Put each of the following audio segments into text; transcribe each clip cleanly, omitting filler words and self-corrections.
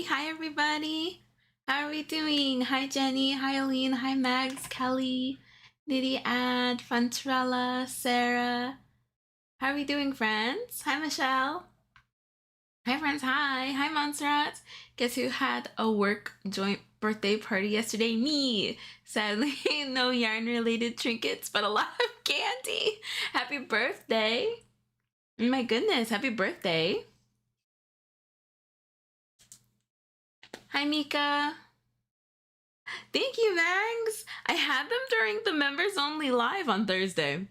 Hi everybody. How are we doing? Hi Jenny, hi Aline, hi Mags, Kelly, Niddy Ad, Funtrella, Sarah. How are we doing, friends? Hi Michelle. Hi friends, hi Montserrat. Guess who had a work joint birthday party yesterday? Me. Sadly, no yarn related trinkets, but a lot of candy. Happy birthday. My goodness, happy birthday. Hi, Mika. Thank you, Mags. I had them during the members only live on Thursday,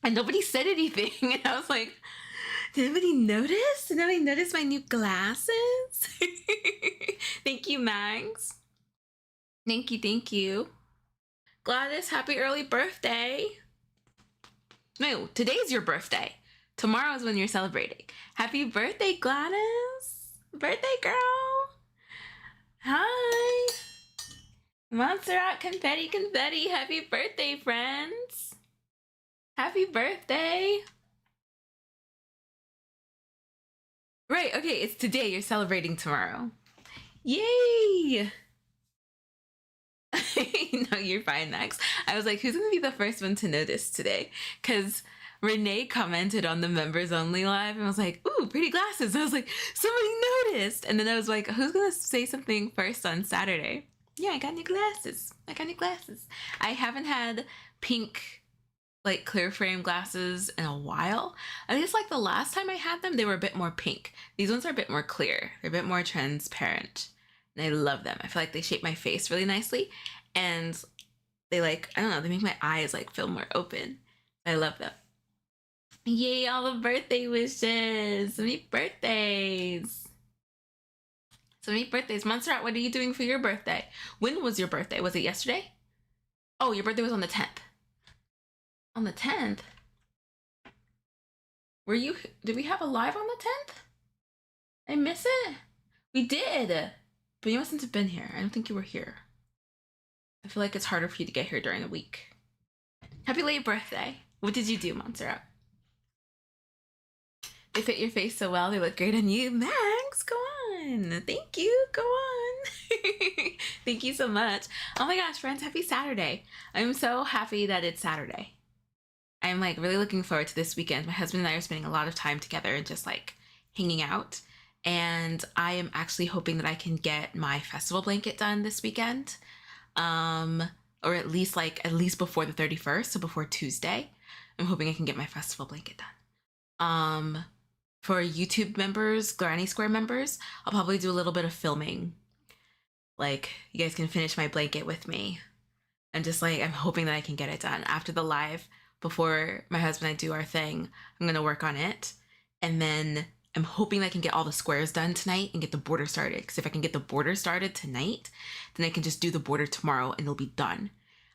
and nobody said anything. And I was like, did anybody notice? Did anybody notice my new glasses? Thank you, Mags. Thank you, thank you. Gladys, happy early birthday. No, today's your birthday. Tomorrow is when you're celebrating. Happy birthday, Gladys. Birthday girl. Hi. Montserrat, confetti, confetti. Happy birthday, friends. Happy birthday. Right, okay, it's today. You're celebrating tomorrow. Yay. No, you're fine, Max. I was like, who's going to be the first one to notice today? Because Renee commented on the members only live and was like, ooh, pretty glasses. I was like, somebody noticed. And then I was like, who's going to say something first on Saturday? Yeah, I got new glasses. I haven't had pink, like clear frame glasses in a while. I guess like the last time I had them, they were a bit more pink. These ones are a bit more clear. They're a bit more transparent. And I love them. I feel like they shape my face really nicely. And they like, I don't know, they make my eyes like feel more open. I love them. Yay, all the birthday wishes. So many birthdays. So many birthdays. Montserrat, what are you doing for your birthday? When was your birthday? Was it yesterday? Oh, your birthday was on the 10th. On the 10th? Did we have a live on the 10th? I miss it? We did. But you mustn't have been here. I don't think you were here. I feel like it's harder for you to get here during the week. Happy late birthday. What did you do, Montserrat? They fit your face so well. They look great on you. Max, go on. Thank you. Go on. Thank you so much. Oh my gosh, friends, happy Saturday. I'm so happy that it's Saturday. I'm like really looking forward to this weekend. My husband and I are spending a lot of time together and just like hanging out. And I am actually hoping that I can get my festival blanket done this weekend. Or at least before the 31st, so before Tuesday. I'm hoping I can get my festival blanket done. For YouTube members, Granny Square members, I'll probably do a little bit of filming. Like, you guys can finish my blanket with me. I'm hoping that I can get it done after the live. Before my husband and I do our thing, I'm gonna work on it. And then I'm hoping I can get all the squares done tonight and get the border started. Because if I can get the border started tonight, then I can just do the border tomorrow and it'll be done.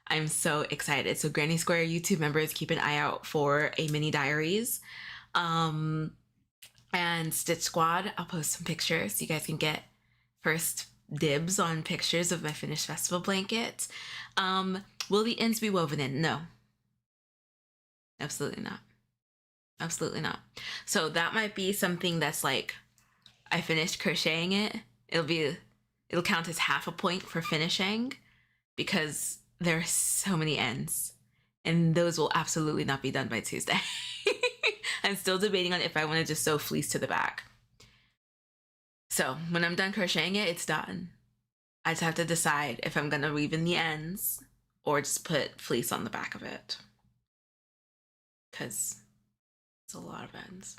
I'm so excited. So Granny Square YouTube members, keep an eye out for a mini diaries. And Stitch Squad, I'll post some pictures so you guys can get first dibs on pictures of my finished festival blanket. Will the ends be woven in? No. Absolutely not. Absolutely not. So that might be something that's like, I finished crocheting it. It'll count as half a point for finishing because there are so many ends and those will absolutely not be done by Tuesday. I'm still debating on if I want to just sew fleece to the back. So when I'm done crocheting it, it's done. I just have to decide if I'm going to weave in the ends or just put fleece on the back of it. Because it's a lot of ends.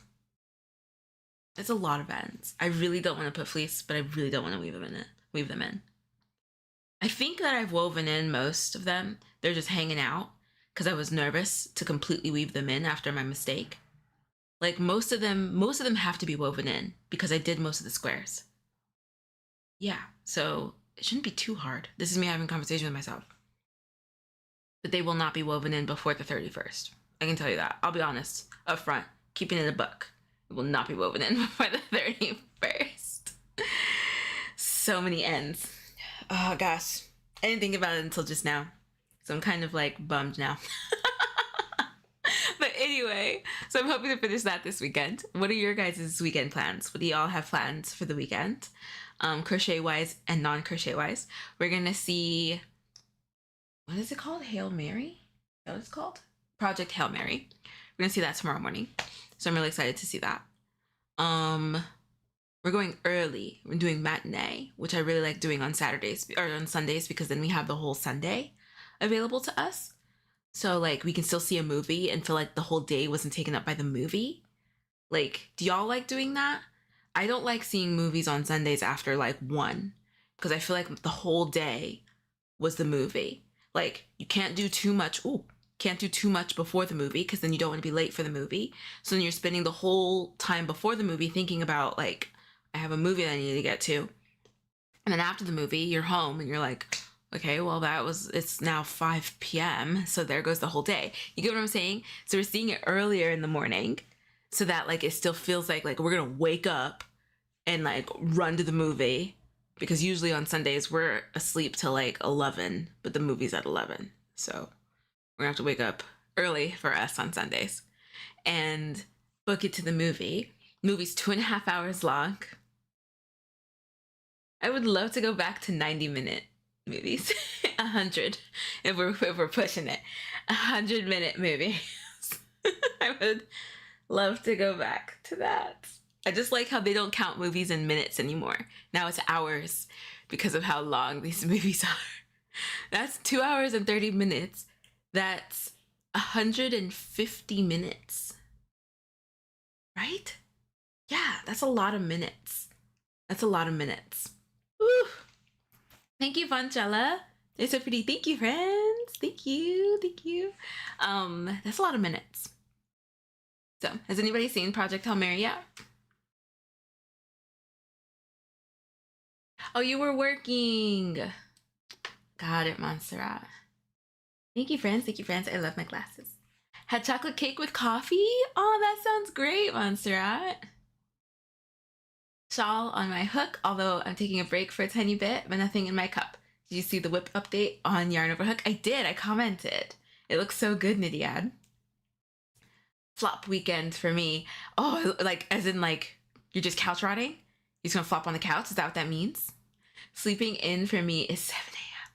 It's a lot of ends. I really don't want to put fleece, but I really don't want to weave them in. I think that I've woven in most of them. They're just hanging out because I was nervous to completely weave them in after my mistake. Like most of them have to be woven in because I did most of the squares. Yeah, so it shouldn't be too hard. This is me having a conversation with myself. But they will not be woven in before the 31st. I can tell you that. I'll be honest, up front, keeping it a buck. It will not be woven in before the 31st. So many ends. Oh gosh. I didn't think about it until just now. So I'm kind of like bummed now. But anyway, so I'm hoping to finish that this weekend. What are your guys' weekend plans? What do y'all have plans for the weekend? Crochet-wise and non-crochet-wise. We're going to see, what is it called? Hail Mary? Is that what it's called? Project Hail Mary. We're gonna see that tomorrow morning. So I'm really excited to see that. We're going early. We're doing matinee, which I really like doing on Saturdays or on Sundays because then we have the whole Sunday available to us. So like we can still see a movie and feel like the whole day wasn't taken up by the movie. Like, do y'all like doing that? I don't like seeing movies on Sundays after like 1 because I feel like the whole day was the movie. Like you can't do too much. Can't do too much before the movie because then you don't want to be late for the movie. So then you're spending the whole time before the movie thinking about like, I have a movie that I need to get to. And then after the movie, you're home and you're like, okay, well it's now 5 p.m. So there goes the whole day. You get what I'm saying? So we're seeing it earlier in the morning so that like it still feels like we're going to wake up and like run to the movie because usually on Sundays we're asleep till like 11, but the movie's at 11. So we're gonna have to wake up early for us on Sundays and book it to the movie. Movie's 2.5 hours long. I would love to go back to 90-minute movies. 100 if we're pushing it. 100-minute movies. I would love to go back to that. I just like how they don't count movies in minutes anymore. Now it's hours because of how long these movies are. That's 2 hours and 30 minutes. That's 150 minutes, right? Yeah, that's a lot of minutes. That's a lot of minutes. Woo. Thank you, Vanchella. They're so pretty. Thank you, friends. Thank you. Thank you. That's a lot of minutes. So, has anybody seen Project Hail Mary yet? Oh, you were working. Got it, Montserrat. Thank you, friends. Thank you, friends. I love my glasses. Had chocolate cake with coffee? Oh, that sounds great, Montserrat. Shawl on my hook, although I'm taking a break for a tiny bit, but nothing in my cup. Did you see the whip update on Yarn Over Hook? I did. I commented. It looks so good, Nidiad. Flop weekend for me. Oh, like, as in, like, you're just couch rotting? You're just gonna flop on the couch? Is that what that means? Sleeping in for me is 7 a.m.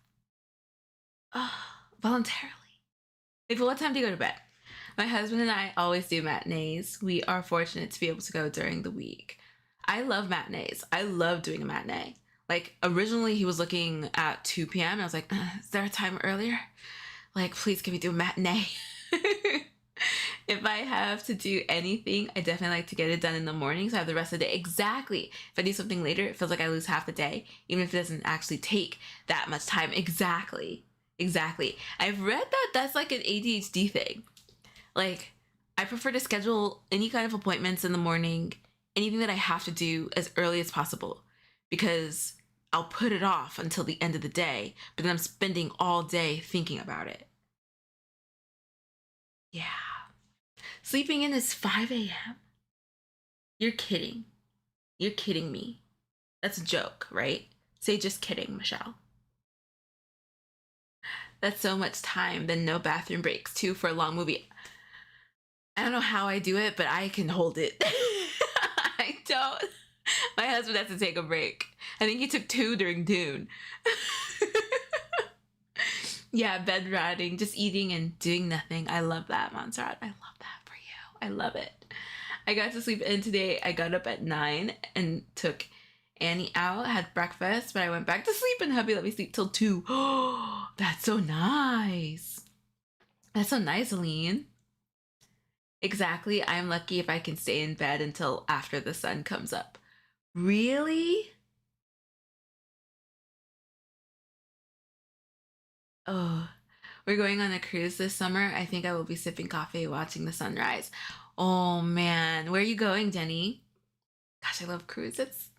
Oh, voluntarily. Like, what time do you go to bed? My husband and I always do matinees. We are fortunate to be able to go during the week. I love matinees. I love doing a matinee. Like, originally he was looking at 2 p.m. and I was like, is there a time earlier? Like, please can we do a matinee? If I have to do anything, I definitely like to get it done in the morning so I have the rest of the day. Exactly. If I do something later, it feels like I lose half the day, even if it doesn't actually take that much time. Exactly. Exactly. I've read that that's like an ADHD thing. Like, I prefer to schedule any kind of appointments in the morning, anything that I have to do as early as possible, because I'll put it off until the end of the day, but then I'm spending all day thinking about it. Yeah. Sleeping in is 5 a.m. You're kidding. You're kidding me. That's a joke, right? Say just kidding, Michelle. That's so much time. Then no bathroom breaks, too, for a long movie. I don't know how I do it, but I can hold it. I don't. My husband has to take a break. I think he took 2 during Dune. Yeah, bed rotting, just eating and doing nothing. I love that, Montserrat. I love that for you. I love it. I got to sleep in today. I got up at 9 and took Annie out, had breakfast, but I went back to sleep and hubby let me sleep till 2. Oh, that's so nice. That's so nice, Aline. Exactly. I'm lucky if I can stay in bed until after the sun comes up. Really? Oh, we're going on a cruise this summer. I think I will be sipping coffee, watching the sunrise. Oh man, where are you going, Jenny? Gosh, I love cruises.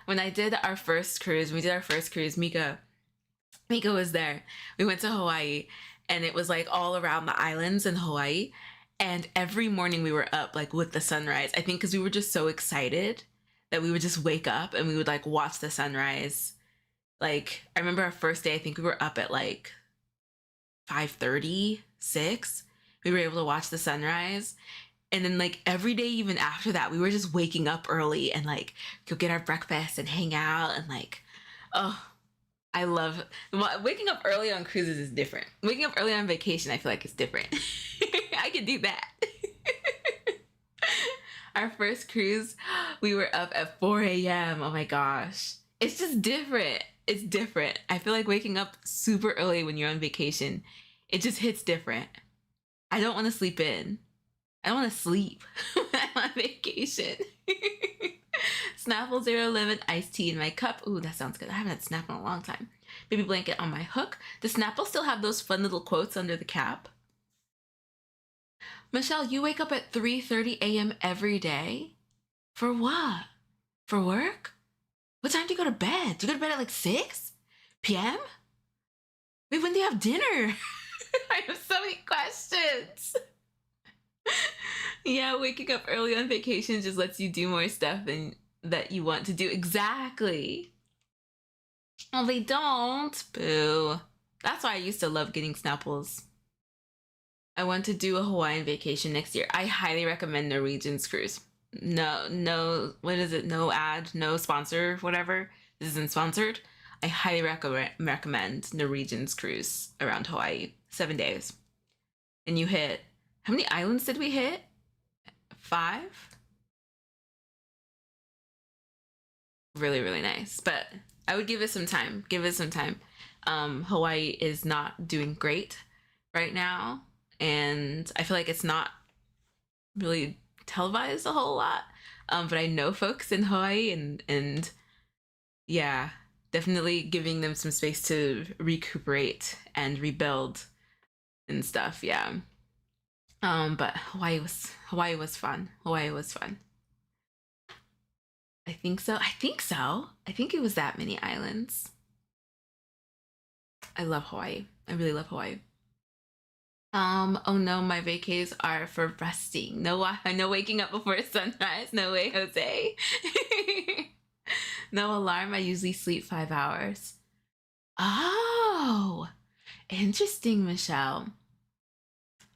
When I did our first cruise, Mika was there. We went to Hawaii and it was like all around the islands in Hawaii. And every morning we were up like with the sunrise. I think because we were just so excited that we would just wake up and we would like watch the sunrise. Like, I remember our first day, I think we were up at like 5:30, 6. We were able to watch the sunrise. And then like every day, even after that, we were just waking up early and like go get our breakfast and hang out and like, oh, I love waking up early on cruises is different. Waking up early on vacation, I feel like it's different. I can do that. Our first cruise, we were up at 4 a.m. Oh my gosh. It's just different. It's different. I feel like waking up super early when you're on vacation, it just hits different. I don't want to sleep in. I don't want to sleep when I'm on vacation. Snapple Zero Lemon iced tea in my cup. Ooh, that sounds good. I haven't had Snapple in a long time. Baby blanket on my hook. Does Snapple still have those fun little quotes under the cap? Michelle, you wake up at 3:30 a.m. every day? For what? For work? What time do you go to bed? Do you go to bed at like 6 p.m.? Wait, when do you have dinner? I have so many questions. Yeah, waking up early on vacation just lets you do more stuff than that you want to do. Exactly. Oh, they don't. Boo. That's why I used to love getting Snapples. I want to do a Hawaiian vacation next year. I highly recommend Norwegian's cruise. No, what is it? No ad, no sponsor, whatever. This isn't sponsored. I highly recommend Norwegian's cruise around Hawaii. 7 days. And you hit, how many islands did we hit? 5? Really, really nice. But I would give it some time. Give it some time. Hawaii is not doing great right now. And I feel like it's not really televised a whole lot. But I know folks in Hawaii and yeah, definitely giving them some space to recuperate and rebuild and stuff. Yeah. But Hawaii was fun. Hawaii was fun. I think so. I think it was that many islands. I love Hawaii. I really love Hawaii. Oh no, my vacays are for resting. No, no waking up before sunrise. No way, Jose. No alarm. I usually sleep 5 hours. Oh, interesting, Michelle.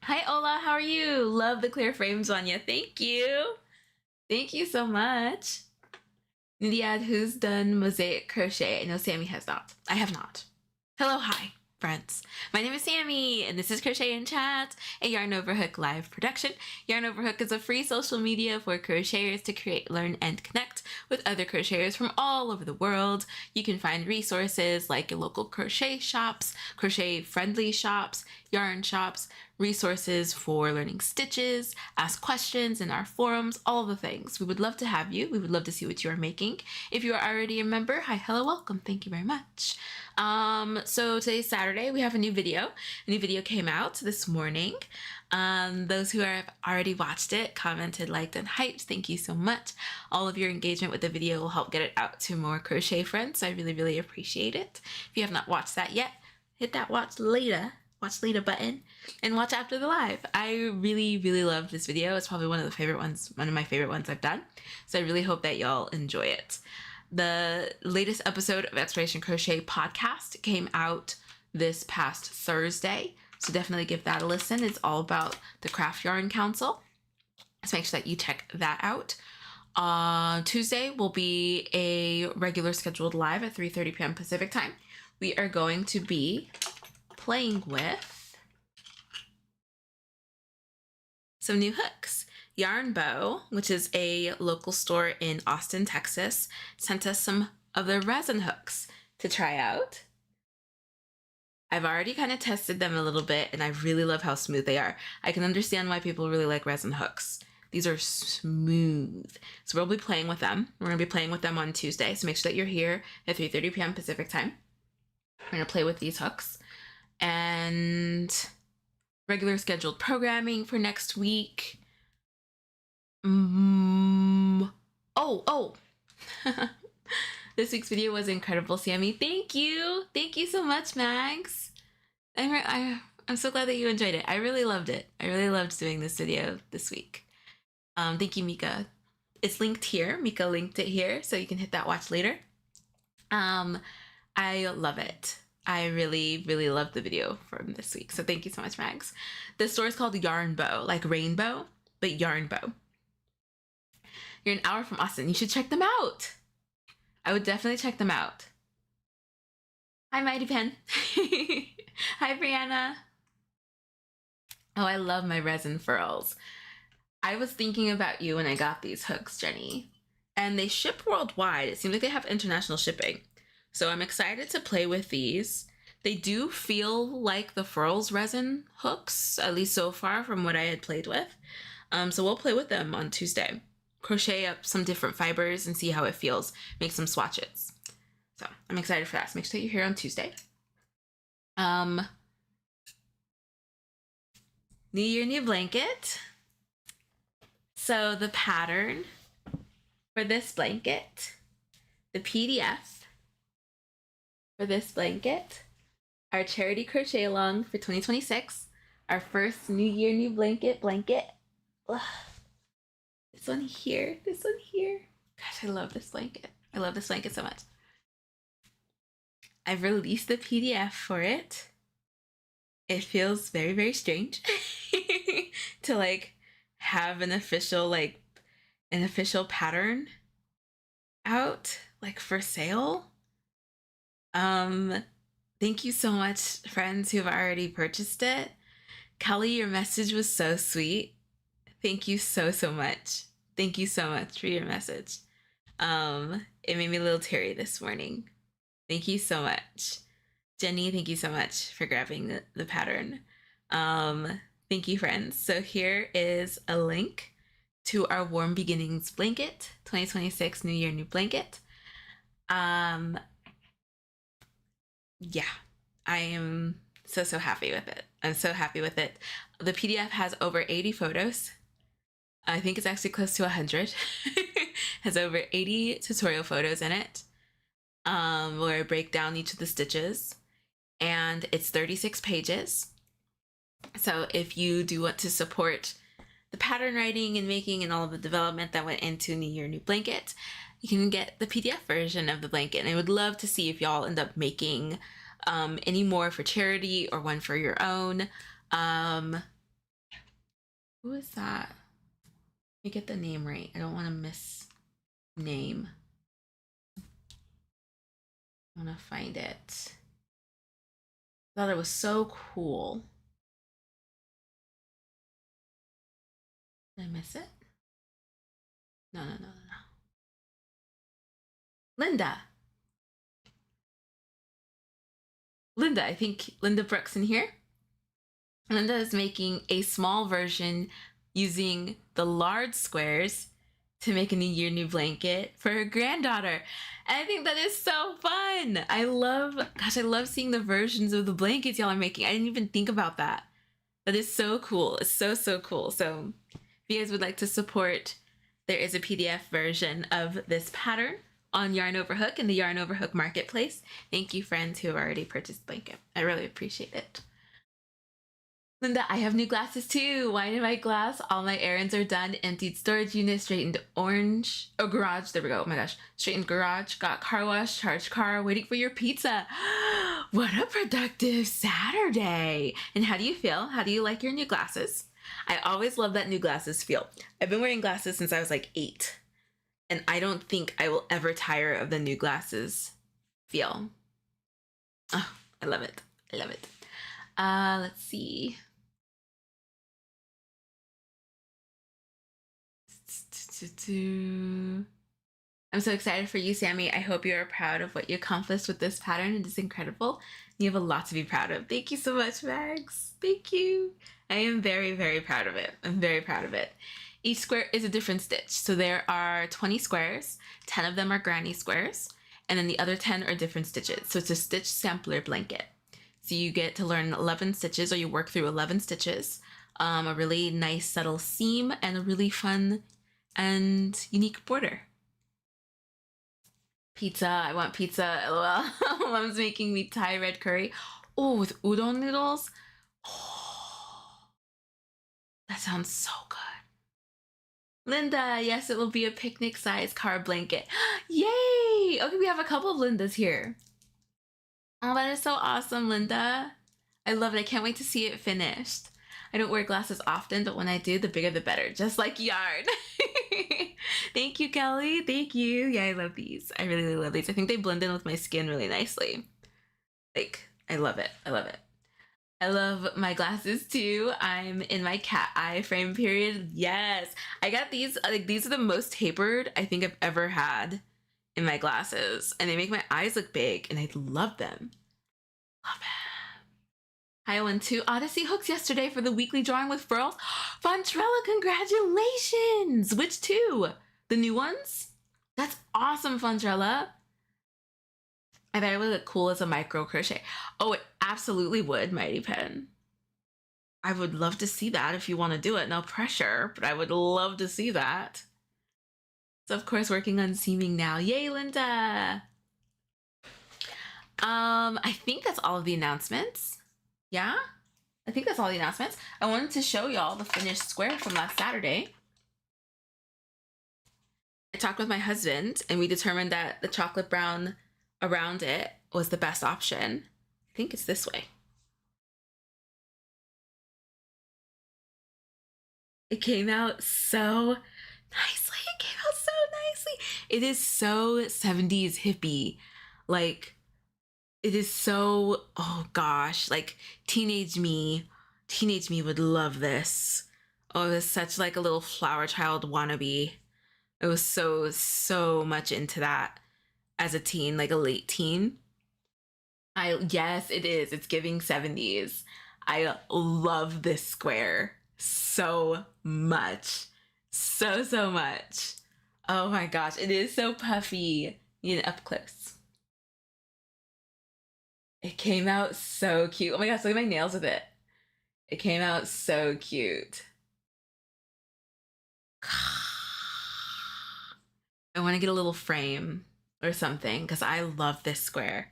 Hi, Ola. How are you? Love the clear frames on you. Thank you. Thank you so much. Nidiad, who's done mosaic crochet? I know Sammy has not. I have not. Hello, hi, friends. My name is Sammy, and this is Crochet in Chat, a Yarn Over Hook live production. Yarn Over Hook is a free social media for crocheters to create, learn, and connect with other crocheters from all over the world. You can find resources like your local crochet shops, crochet-friendly shops, yarn shops, resources for learning stitches, ask questions in our forums, all the things. We would love to have you. We would love to see what you are making. If you are already a member, hi, hello, welcome. Thank you very much. So today's Saturday. We have a new video. A new video came out this morning. Those who have already watched it, commented, liked, and hyped, thank you so much. All of your engagement with the video will help get it out to more crochet friends, so I really, really appreciate it. If you have not watched that yet, hit that watch later button and watch after the live. I really, really loved this video. It's probably one of my favorite ones I've done. So I really hope that y'all enjoy it. The latest episode of Exploration Crochet podcast came out this past Thursday. So definitely give that a listen. It's all about the Craft Yarn Council. So make sure that you check that out. Tuesday will be a regular scheduled live at 3:30 p.m. Pacific time. We are going to be playing with some new hooks. Yarn Bow, which is a local store in Austin, Texas, sent us some of their resin hooks to try out. I've already kind of tested them a little bit, and I really love how smooth they are. I can understand why people really like resin hooks. These are smooth. So we'll be playing with them. We're going to be playing with them on Tuesday, so make sure that you're here at 3:30 p.m. Pacific time. We're going to play with these hooks. And regular scheduled programming for next week. This week's video was incredible, Sammy. Thank you. Thank you so much, Mags. I'm so glad that you enjoyed it. I really loved it. I really loved doing this video this week. Thank you, Mika. It's linked here. Mika linked it here, so you can hit that watch later. I love it. I really, really loved the video from this week. So thank you so much, Mags. The store is called Yarn Bow, like rainbow, but Yarn Bow. You're an hour from Austin. You should check them out. I would definitely check them out. Hi, Mighty Pen. Hi, Brianna. Oh, I love my resin furls. I was thinking about you when I got these hooks, Jenny. And they ship worldwide. It seems like they have international shipping. So I'm excited to play with these. They do feel like the Furls resin hooks, at least so far from what I had played with. So we'll play with them on Tuesday. Crochet up some different fibers and see how it feels. Make some swatches. So I'm excited for that. So make sure that you're here on Tuesday. New Year, new blanket. So the pattern for this blanket, the PDF for this blanket, our charity crochet along for 2026, our first New Year, new blanket. Ugh. This one here. Gosh, I love this blanket. I love this blanket so much. I've released the PDF for it. It feels very, very strange to like have an official pattern out like for sale. Thank you so much, friends who have already purchased it. Kelly, your message was so sweet. Thank you so much. Thank you so much for your message. It made me a little teary this morning. Thank you so much. Jenny, thank you so much for grabbing the pattern. Thank you, friends. So here is a link to our Warm Beginnings blanket, 2026 New Year, new blanket. Yeah, I am so happy with it. I'm so happy with it. The PDF has over 80 photos. I think it's actually close to 100. Has over 80 tutorial photos in it, where I break down each of the stitches, and it's 36 pages. So if you do want to support the pattern writing and making and all of the development that went into New Year, new blanket, you can get the PDF version of the blanket. And I would love to see if y'all end up making any more for charity or one for your own. Who is that? Let me get the name right. I don't want to miss name. I want to find it. I thought it was so cool. Did I miss it? No. Linda. I think Linda Brooks in here. Linda is making a small version using the large squares to make a New Year, New Blanket for her granddaughter. And I think that is so fun. I love seeing the versions of the blankets y'all are making. I didn't even think about that. That is so cool. It's so cool. So if you guys would like to support, there is a PDF version of this pattern on Yarn Over Hook in the Yarn Over Hook marketplace. Thank you, friends who have already purchased the blanket. I really appreciate it. Linda, I have new glasses too. Wine in my glass. All my errands are done. Emptied storage unit. Straightened orange. Oh, garage. There we go. Oh my gosh. Straightened garage. Got car wash. Charged car. Waiting for your pizza. What a productive Saturday. And how do you feel? How do you like your new glasses? I always love that new glasses feel. I've been wearing glasses since I was like 8. And I don't think I will ever tire of the new glasses feel. Oh, I love it. I love it. Let's see. I'm so excited for you, Sammy. I hope you are proud of what you accomplished with this pattern. It is incredible. You have a lot to be proud of. Thank you so much, Max. Thank you. I am very, very proud of it. I'm very proud of it. Each square is a different stitch. So there are 20 squares. 10 of them are granny squares. And then the other 10 are different stitches. So it's a stitch sampler blanket. So you get to learn 11 stitches, or you work through 11 stitches, a really nice subtle seam, and a really fun and unique border. Pizza, I want pizza, lol. Mom's making me Thai red curry. Oh, with udon noodles. Oh, that sounds so good. Linda, yes, it will be a picnic size car blanket. Yay! Okay, we have a couple of Lindas here. Oh, that is so awesome, Linda. I love it. I can't wait to see it finished. I don't wear glasses often, but when I do, the bigger the better, just like yarn. Thank you, Kelly. Thank you. Yeah, I love these. I really love these. I think they blend in with my skin really nicely. Like, I love it. I love it. I love my glasses too. I'm in my cat eye frame period. Yes. I got these. Like, these are the most tapered I think I've ever had in my glasses. And they make my eyes look big, and I love them. Love it. I won 2 Odyssey hooks yesterday for the weekly drawing with Furls. Fontrella, congratulations! Which 2? The new ones? That's awesome, Fontrella. I bet it would look cool as a micro crochet. Oh, it absolutely would, Mighty Pen. I would love to see that if you want to do it. No pressure, but I would love to see that. So, of course, working on seaming now. Yay, Linda! I think that's all of the announcements. Yeah? I think that's all the announcements. I wanted to show y'all the finished square from last Saturday. I talked with my husband, and we determined that the chocolate brown around it was the best option. I think it's this way. It came out so nicely. It came out so nicely. It is so 70s hippie. Like, it is so, oh gosh, like teenage me would love this. Oh, it was such like a little flower child wannabe. I was so much into that as a teen, like a late teen. Yes, it is. It's giving 70s. I love this square so much. So much. Oh my gosh, it is so puffy. Need it up close. It came out so cute. Oh my gosh, look at my nails with it. It came out so cute. I want to get a little frame or something because I love this square.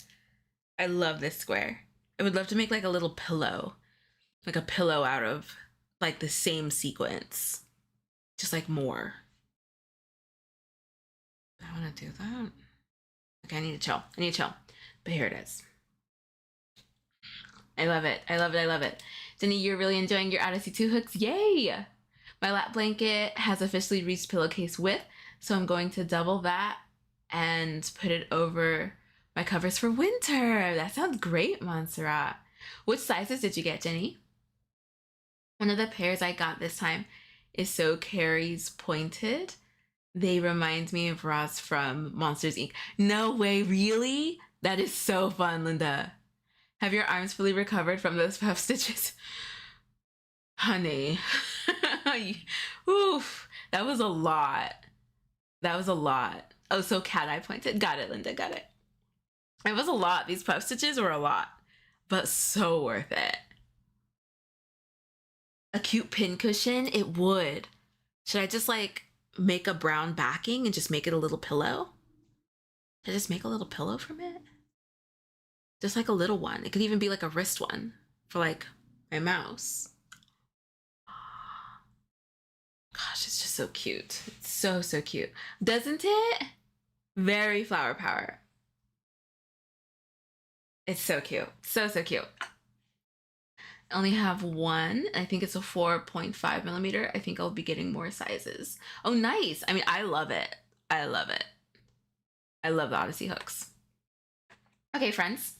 I love this square. I would love to make like a little pillow. Like a pillow out of like the same sequence. Just like more. I want to do that. Okay, I need to chill. But here it is. I love it. I love it. I love it. Jenny, you're really enjoying your Odyssey 2 hooks. Yay! My lap blanket has officially reached pillowcase width, so I'm going to double that and put it over My covers for winter. That sounds great, Montserrat. Which sizes did you get, Jenny? One of the pairs I got this time is So Carrie's Pointed. They remind me of Roz from Monsters, Inc. No way, really? That is so fun, Linda. Have your arms fully recovered from those puff stitches? Honey. Oof. That was a lot. That was a lot. Oh, so cat eye pointed. Got it, Linda, got it. It was a lot. These puff stitches were a lot, but so worth it. A cute pin cushion? It would. Should I just like make a brown backing and just make it a little pillow? Should I just make a little pillow from it? Just like a little one. It could even be like a wrist one for like my mouse. Gosh, it's just so cute. It's so, so cute. Doesn't it? Very flower power. It's so cute. So, so cute. I only have one. I think it's a 4.5 millimeter. I think I'll be getting more sizes. Oh, nice. I mean, I love it. I love it. I love the Odyssey hooks. Okay, friends.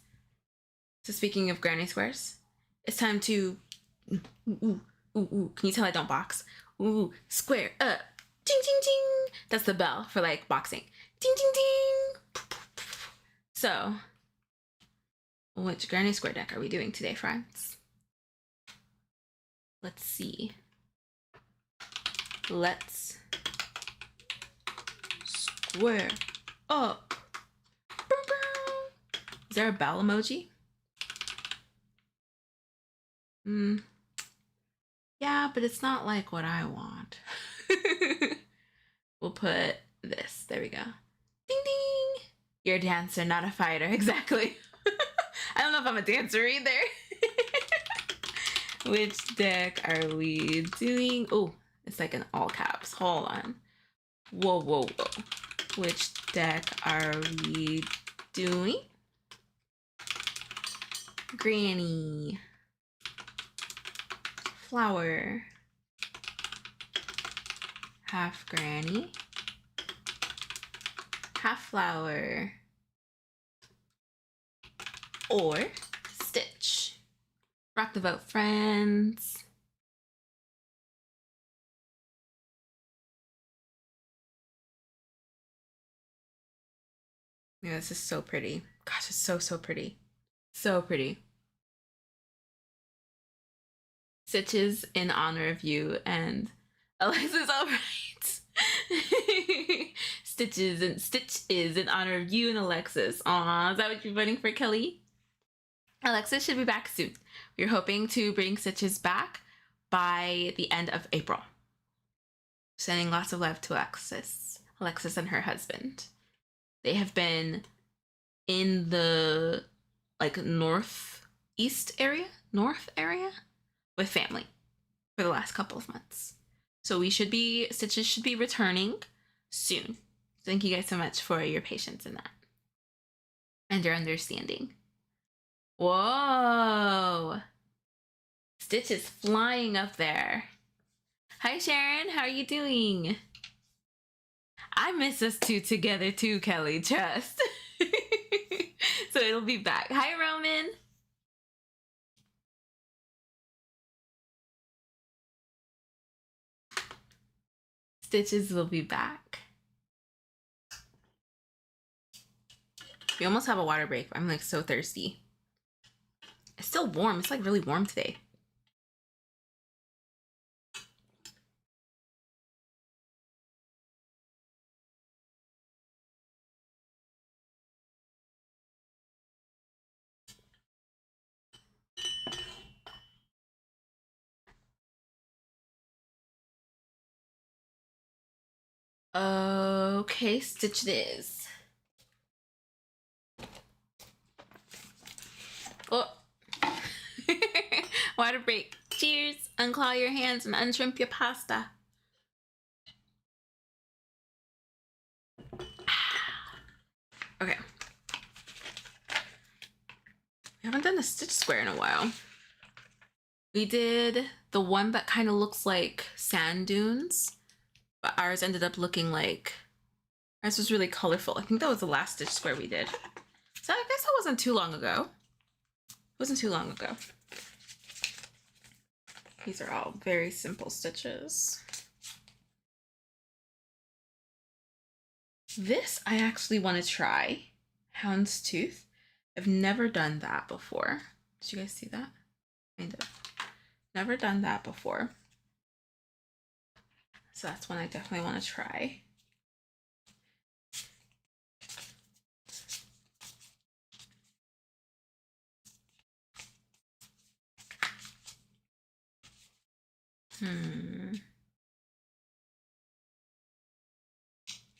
So speaking of granny squares, it's time to, can you tell I don't box? Ooh, square up. Ding, ding, ding. That's the bell for like boxing. Ding, ding, ding. So, which granny square deck are we doing today, friends? Let's see. Let's square up. Is there a bell emoji? Yeah, but it's not like what I want. We'll put this. There we go. Ding, ding. You're a dancer, not a fighter. Exactly. I don't know if I'm a dancer either. Which deck are we doing? Oh, it's like in all caps. Hold on. Whoa, whoa, whoa. Which deck are we doing? Granny. Flower. Half granny. Half flower. Or stitch. Rock the vote, friends. Yeah, this is so pretty. Gosh, it's so, so pretty. So pretty. Stitches in honor of you, and Alexa's all right. Stitch is in honor of you and Alexis. Aw, is that what you're voting for, Kelly? Alexis should be back soon. We're hoping to bring Stitches back by the end of April. Sending lots of love to Alexis and her husband. They have been in the like north area with family for the last couple of months. So Stitches should be returning soon. Thank you guys so much for your patience in that and your understanding. Whoa! Stitch is flying up there. Hi, Sharon. How are you doing? I miss us two together too, Kelly. Trust. So it'll be back. Hi, Roman. Stitches will be back. We almost have a water break. I'm like so thirsty. It's still warm. It's like really warm today. Okay, Stitch it is. Oh. Water break. Cheers. Unclaw your hands and unshrimp your pasta. Okay. We haven't done a stitch square in a while. We did the one that kind of looks like sand dunes, but ours ended up looking like, ours was really colorful. I think that was the last stitch square we did. So So I guess that wasn't too long ago. It wasn't too long ago. These are all very simple stitches. This I actually want to try. Houndstooth. I've never done that before. Did you guys see that? Kind of. Never done that before. So that's one I definitely want to try.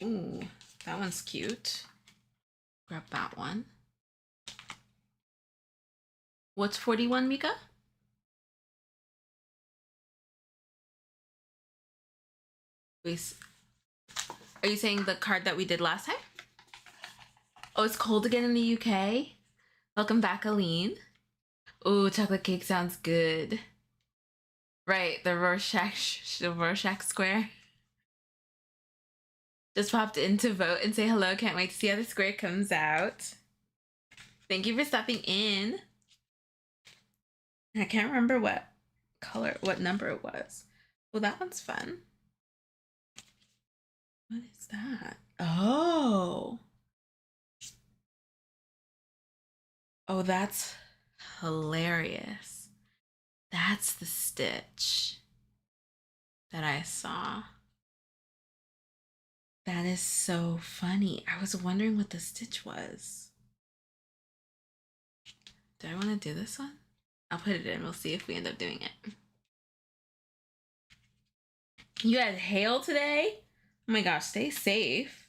Ooh, that one's cute. Grab that one. What's 41, Mika? Wait, are you saying the card that we did last time? Oh, it's cold again in the UK? Welcome back, Aline. Ooh, chocolate cake sounds good. Right, the Rorschach square. Just popped in to vote and say hello. Can't wait to see how the square comes out. Thank you for stopping in. I can't remember what color, what number it was. Well, that one's fun. What is that? Oh. Oh, that's hilarious. That's the stitch that I saw. That is so funny. I was wondering what the stitch was. Do I want to do this one? I'll put it in. We'll see if we end up doing it. You had hail today? Oh my gosh, stay safe.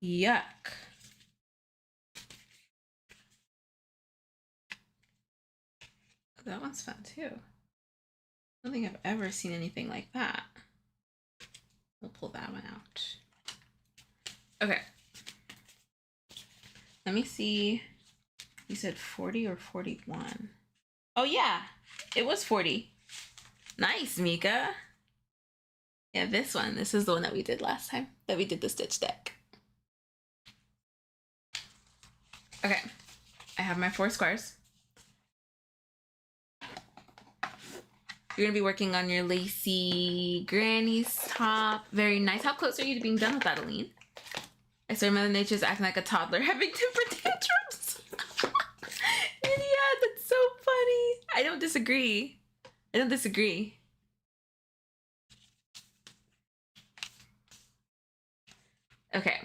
Yuck. That one's fun too. I don't think I've ever seen anything like that. We'll pull that one out. Okay. Let me see. You said 40 or 41? Oh yeah, it was 40. Nice, Mika. Yeah, this one. This is the one that we did last time, that we did the stitch deck. Okay, I have my 4 squares. You're gonna be working on your lacy granny's top. Very nice. How close are you to being done with that, Aline? I swear Mother Nature's acting like a toddler having temper tantrums. Yeah, that's so funny. I don't disagree. I don't disagree. Okay.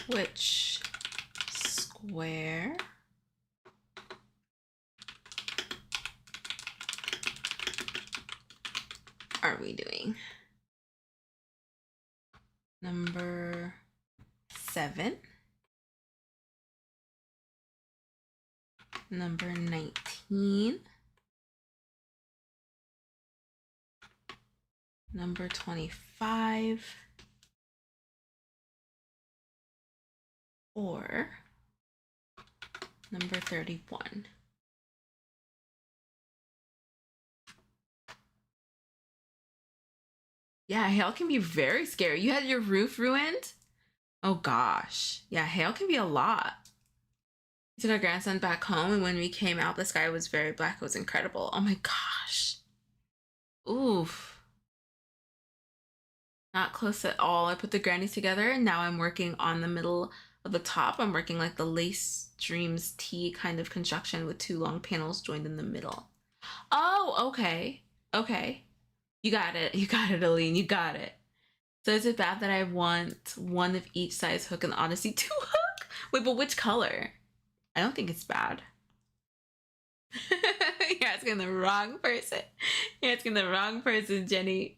Which square are we doing? Number 7. Number 19. Number 25. Or number 31. Yeah, hail can be very scary. You had your roof ruined? Oh gosh. Yeah, hail can be a lot. We took our grandson back home, and when we came out, the sky was very black. It was incredible. Oh my gosh. Oof. Not close at all. I put the grannies together, and now I'm working on the middle of the top. I'm working like the Lace Dreams T kind of construction with 2 long panels joined in the middle. Oh, okay. Okay. You got it. You got it, Aline. You got it. So is it bad that I want one of each size hook and Odyssey 2 hook? Wait, but which color? I don't think it's bad. You're asking the wrong person. You're asking the wrong person, Jenny.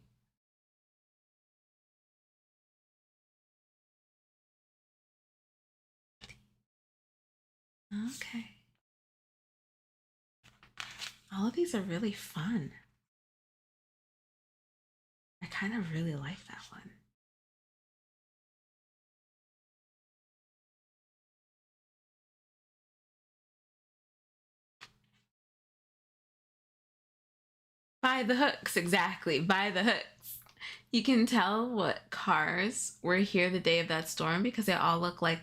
Okay. All of these are really fun. I kind of really like that one. Buy the hooks, exactly. Buy the hooks. You can tell what cars were here the day of that storm because they all look like,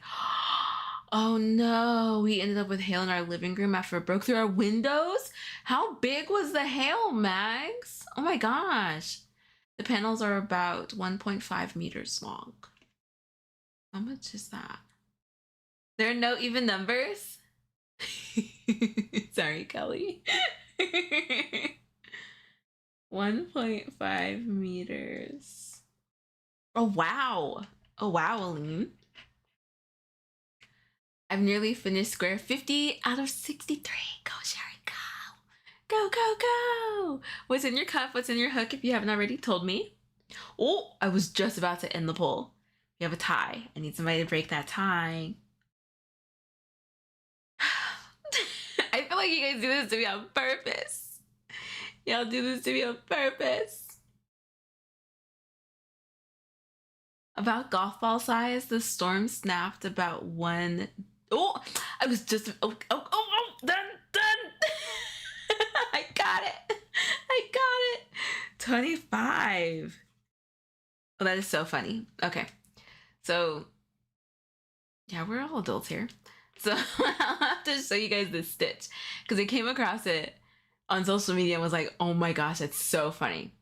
oh no, we ended up with hail in our living room after it broke through our windows. How big was the hail, Mags? Oh my gosh. The panels are about 1.5 meters long. How much is that? There are no even numbers? Sorry, Kelly. 1.5 meters. Oh, wow. Oh, wow, Aline. I've nearly finished square 50 out of 63. Go, Sherry, go. Go, go, go. What's in your cuff? What's in your hook if you haven't already told me? Oh, I was just about to end the poll. You have a tie. I need somebody to break that tie. I feel like you guys do this to me on purpose. Y'all do this to me on purpose. About golf ball size, the storm snapped about one. Oh, I was just. Oh, done. I got it. 25. Oh, that is so funny. Okay. So, yeah, we're all adults here. So I'll have to show you guys this stitch because I came across it on social media and was like, oh my gosh, that's so funny.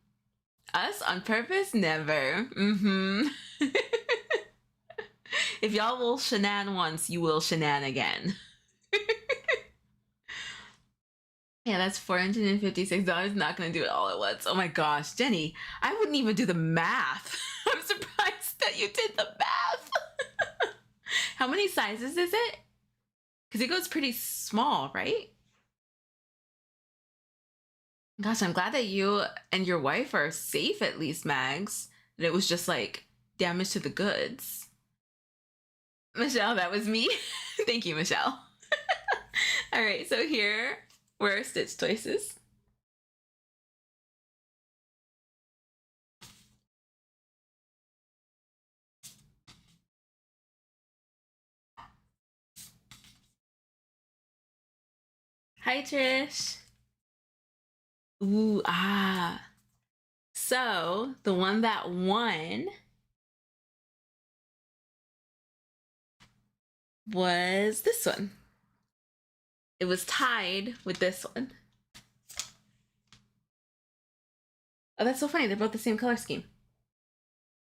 Us on purpose? Never. If y'all will shenan once, you will shenan again. Yeah, that's $456. Not gonna do it all at once. Oh my gosh, Jenny, I wouldn't even do the math. I'm surprised that you did the math. How many sizes is it? Because it goes pretty small, right? Gosh, I'm glad that you and your wife are safe at least, Mags. That it was just like damage to the goods. Michelle, that was me. Thank you, Michelle. All right, so here were our stitch choices. Hi, Trish. Ooh, So the one that won was this one. It was tied with this one. Oh, that's so funny. They're both the same color scheme.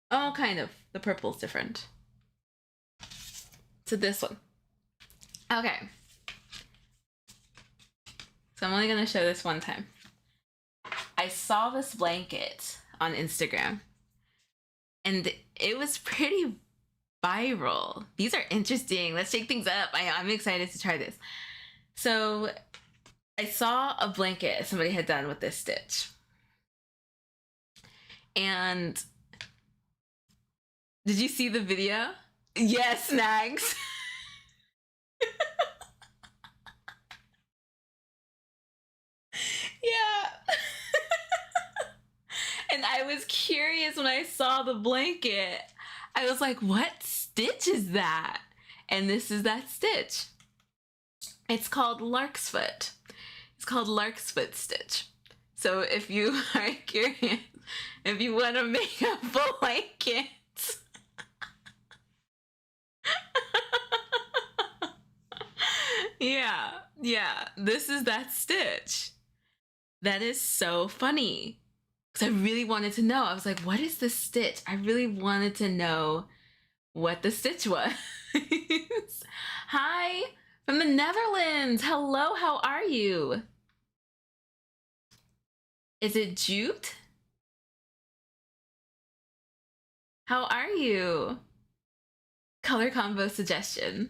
Oh, kind of. The purple's different. So this one. Okay. So I'm only going to show this one time. I saw this blanket on Instagram and it was pretty viral. These are interesting. Let's shake things up. I'm excited to try this. So I saw a blanket somebody had done with this stitch. And did you see the video? Yes, Snags. Yeah. And I was curious when I saw the blanket. I was like, what stitch is that? And this is that stitch. It's called Lark's Foot. It's called Lark's Foot stitch. So if you are curious, if you want to make a blanket, yeah, this is that stitch. That is so funny. Because I really wanted to know. I was like, what is this stitch? I really wanted to know what the stitch was. Hi, from the Netherlands. Hello, how are you? Is it jute? How are you? Color combo suggestion.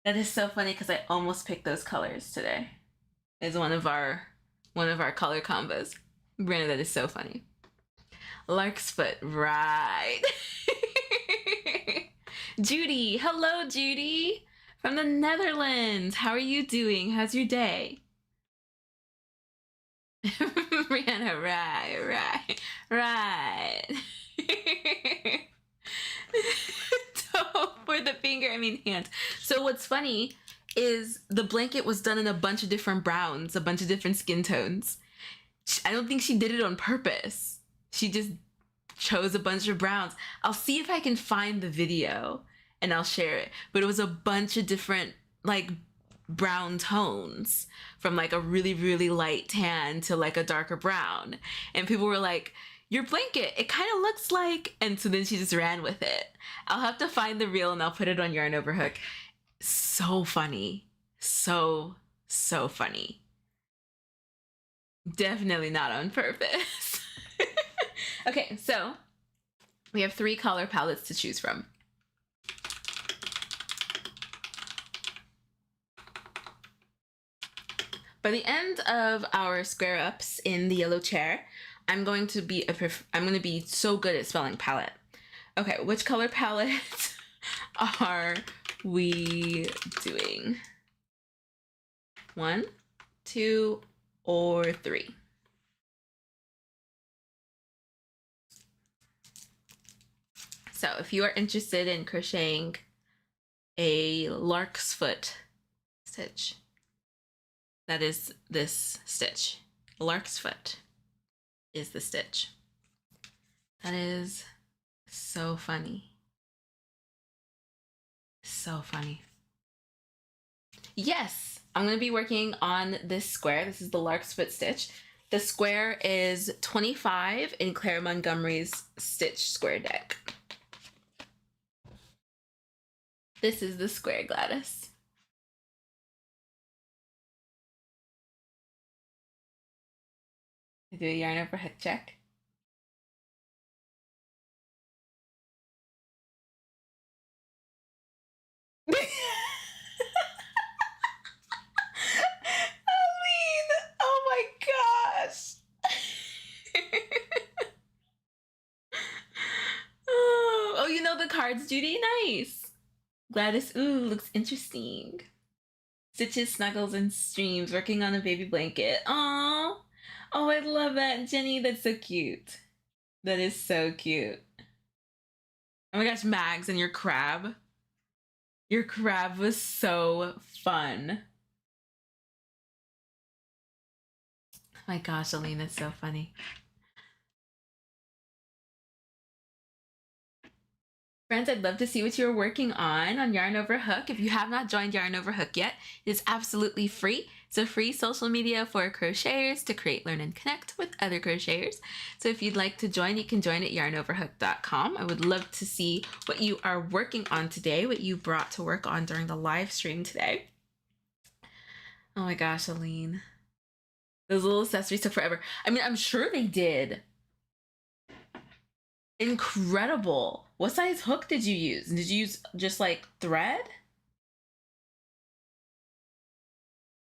That is so funny because I almost picked those colors today. It's one of our color combos. Brandon, that is so funny. Lark's Foot, right. Judy, hello Judy from the Netherlands. How are you doing? How's your day? Brianna, right. Toe for the finger, I mean hand. So what's funny is the blanket was done in a bunch of different browns, a bunch of different skin tones. I don't think she did it on purpose. she just chose a bunch of browns. I'll see if I can find the video and I'll share it. But it was a bunch of different like brown tones, from like a really, really light tan to like a darker brown. And people were like, your blanket, it kind of looks like, and so then she just ran with it. I'll have to find the reel and I'll put it on Yarn Over Hook. So funny. So funny. Definitely not on purpose. Okay, so we have 3 color palettes to choose from. By the end of our square ups in the yellow chair, I'm going to be so good at spelling palette. Okay, which color palette are we doing? 1, 2, or 3? So if you are interested in crocheting a lark's foot stitch, that is this stitch. Lark's foot is the stitch. That is so funny. So funny. Yes, I'm going to be working on this square. This is the lark's foot stitch. The square is 25 in Claire Montgomerie's Stitch Square Deck. This is the square, Gladys. Do a yarn over hook check. Aline, oh my gosh. Oh, you know the cards, Judy? Nice. Gladys, ooh, looks interesting. Stitches, snuggles, and streams, working on a baby blanket. Aww. Oh, I love that, Jenny. That's so cute. That is so cute. Oh my gosh, Mags, and your crab. Your crab was so fun. Oh my gosh, Aline, that's so funny. Friends, I'd love to see what you're working on Yarn Over Hook. If you have not joined Yarn Over Hook yet, it is absolutely free. It's a free social media for crocheters to create, learn, and connect with other crocheters. So if you'd like to join, you can join at yarnoverhook.com. I would love to see what you are working on today, what you brought to work on during the live stream today. Oh my gosh, Aline. Those little accessories took forever. I mean, I'm sure they did. Incredible. What size hook did you use? Did you use just like thread?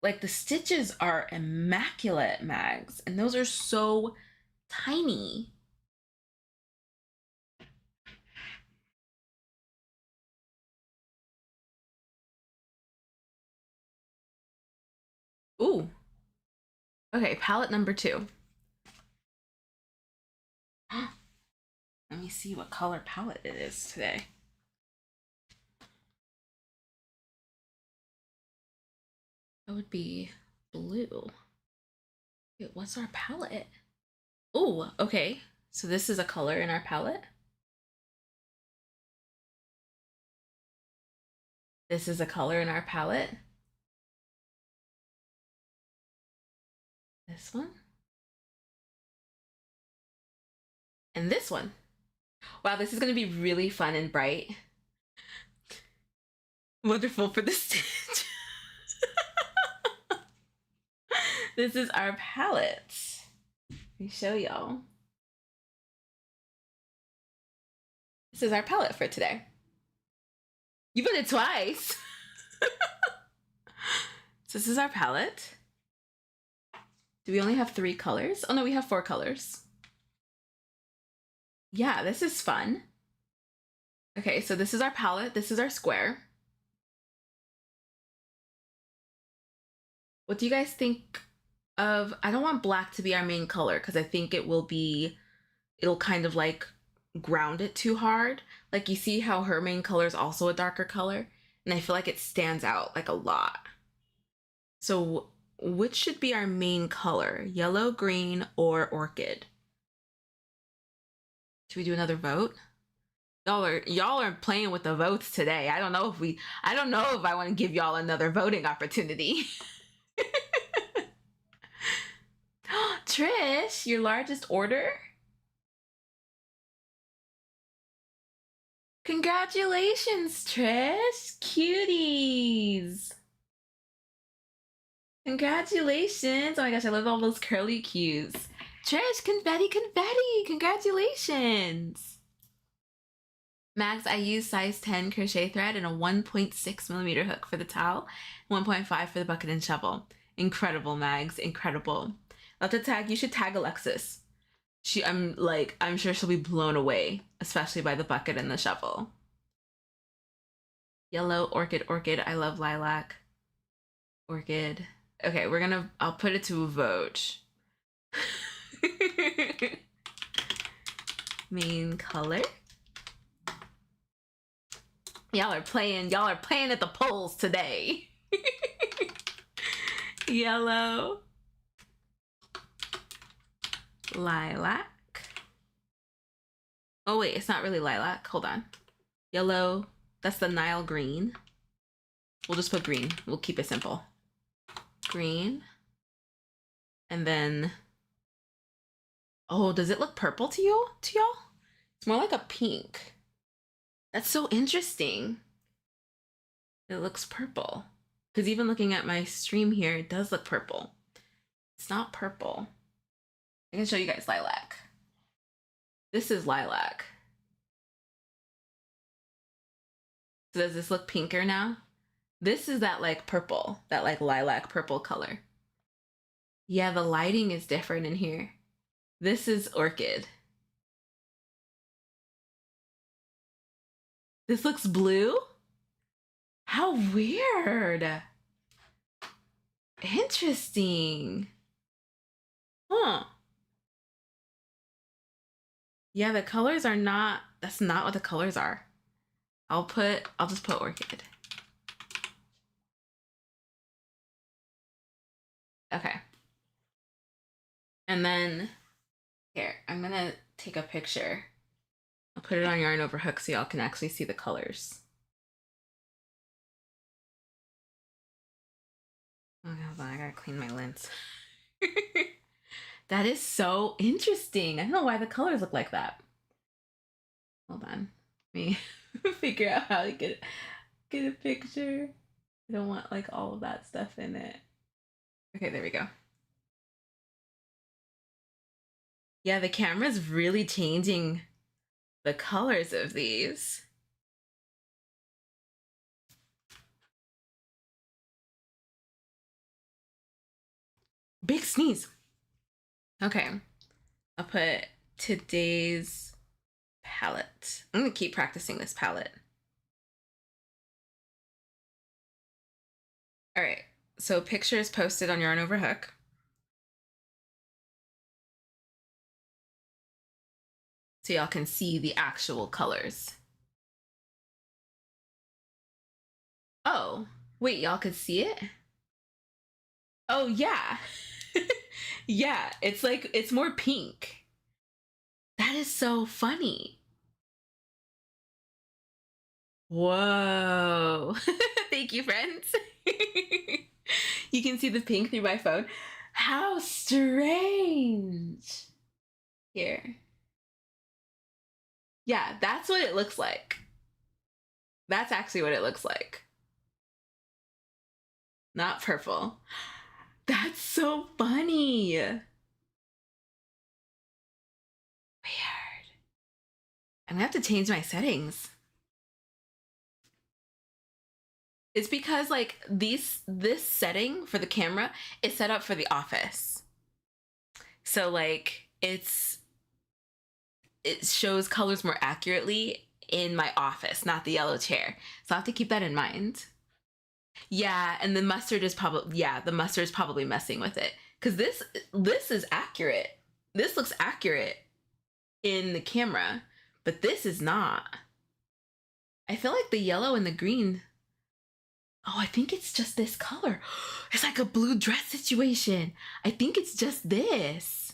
Like the stitches are immaculate, Mags, and those are so tiny. Ooh. Okay, palette number 2. Let me see what color palette it is today. That would be blue. Wait, what's our palette? Oh, okay. So this is a color in our palette. This is a color in our palette. This one. And this one. Wow, this is going to be really fun and bright. Wonderful for the stitch. This is our palette. Let me show y'all. This is our palette for today. You put it twice. So this is our palette. Do we only have 3 colors? Oh no, we have 4 colors. Yeah, this is fun. Okay, so this is our palette. This is our square. What do you guys think of, I don't want black to be our main color because I think it'll kind of like ground it too hard. Like you see how her main color is also a darker color, and I feel like it stands out like a lot. So which should be our main color? Yellow, green, or orchid? Should we do another vote? Y'all are playing with the votes today. I don't know if I want to give y'all another voting opportunity. Trish, your largest order? Congratulations, Trish. Cuties. Congratulations. Oh my gosh, I love all those curly cues. Trish, confetti, confetti. Congratulations. Max, I use size 10 crochet thread and a 1.6 millimeter hook for the towel, 1.5 for the bucket and shovel. Incredible, Mags, incredible. I'll have to tag, you should tag Alexis. I'm sure she'll be blown away, especially by the bucket and the shovel. Yellow, orchid, orchid. I love lilac. Orchid. Okay, I'll put it to a vote. Main color. Y'all are playing at the polls today. Yellow. Lilac. Oh wait, it's not really lilac. Hold on. Yellow. That's the Nile green. We'll just put green. We'll keep it simple. Green. And then, oh, does it look purple to y'all? It's more like a pink. That's so interesting. It looks purple. Because even looking at my stream here, it does look purple. It's not purple. I can show you guys lilac. This is lilac. So does this look pinker now? This is that like purple, that like lilac purple color. Yeah, the lighting is different in here. This is orchid. This looks blue? How weird. Interesting. Huh. Yeah, the colors are not, that's not what the colors are. I'll just put orchid. Okay. And then, here, I'm gonna take a picture. I'll put it on yarn over hook so y'all can actually see the colors. Oh, hold on, I gotta clean my lens. That is so interesting. I don't know why the colors look like that. Hold on. Let me figure out how to get a picture. I don't want like all of that stuff in it. Okay, there we go. Yeah, the camera's really changing the colors of these. Big sneeze. Okay, I'll put today's palette. I'm gonna keep practicing this palette. All right, so pictures posted on Yarn Over Hook. So y'all can see the actual colors. Oh, wait, y'all could see it? Oh, yeah. Yeah, it's like, it's more pink. That is so funny. Whoa. Thank you, friends. You can see the pink through my phone. How strange. Here. Yeah, that's what it looks like. That's actually what it looks like. Not purple. That's so funny. Weird. I'm gonna have to change my settings. It's because like this setting for the camera is set up for the office. So like it shows colors more accurately in my office, not the yellow chair. So I'll have to keep that in mind. Yeah, and the mustard is probably, yeah, the mustard is probably messing with it. Because this is accurate. This looks accurate in the camera, but this is not. I feel like the yellow and the green, oh, I think it's just this color. It's like a blue dress situation. I think it's just this.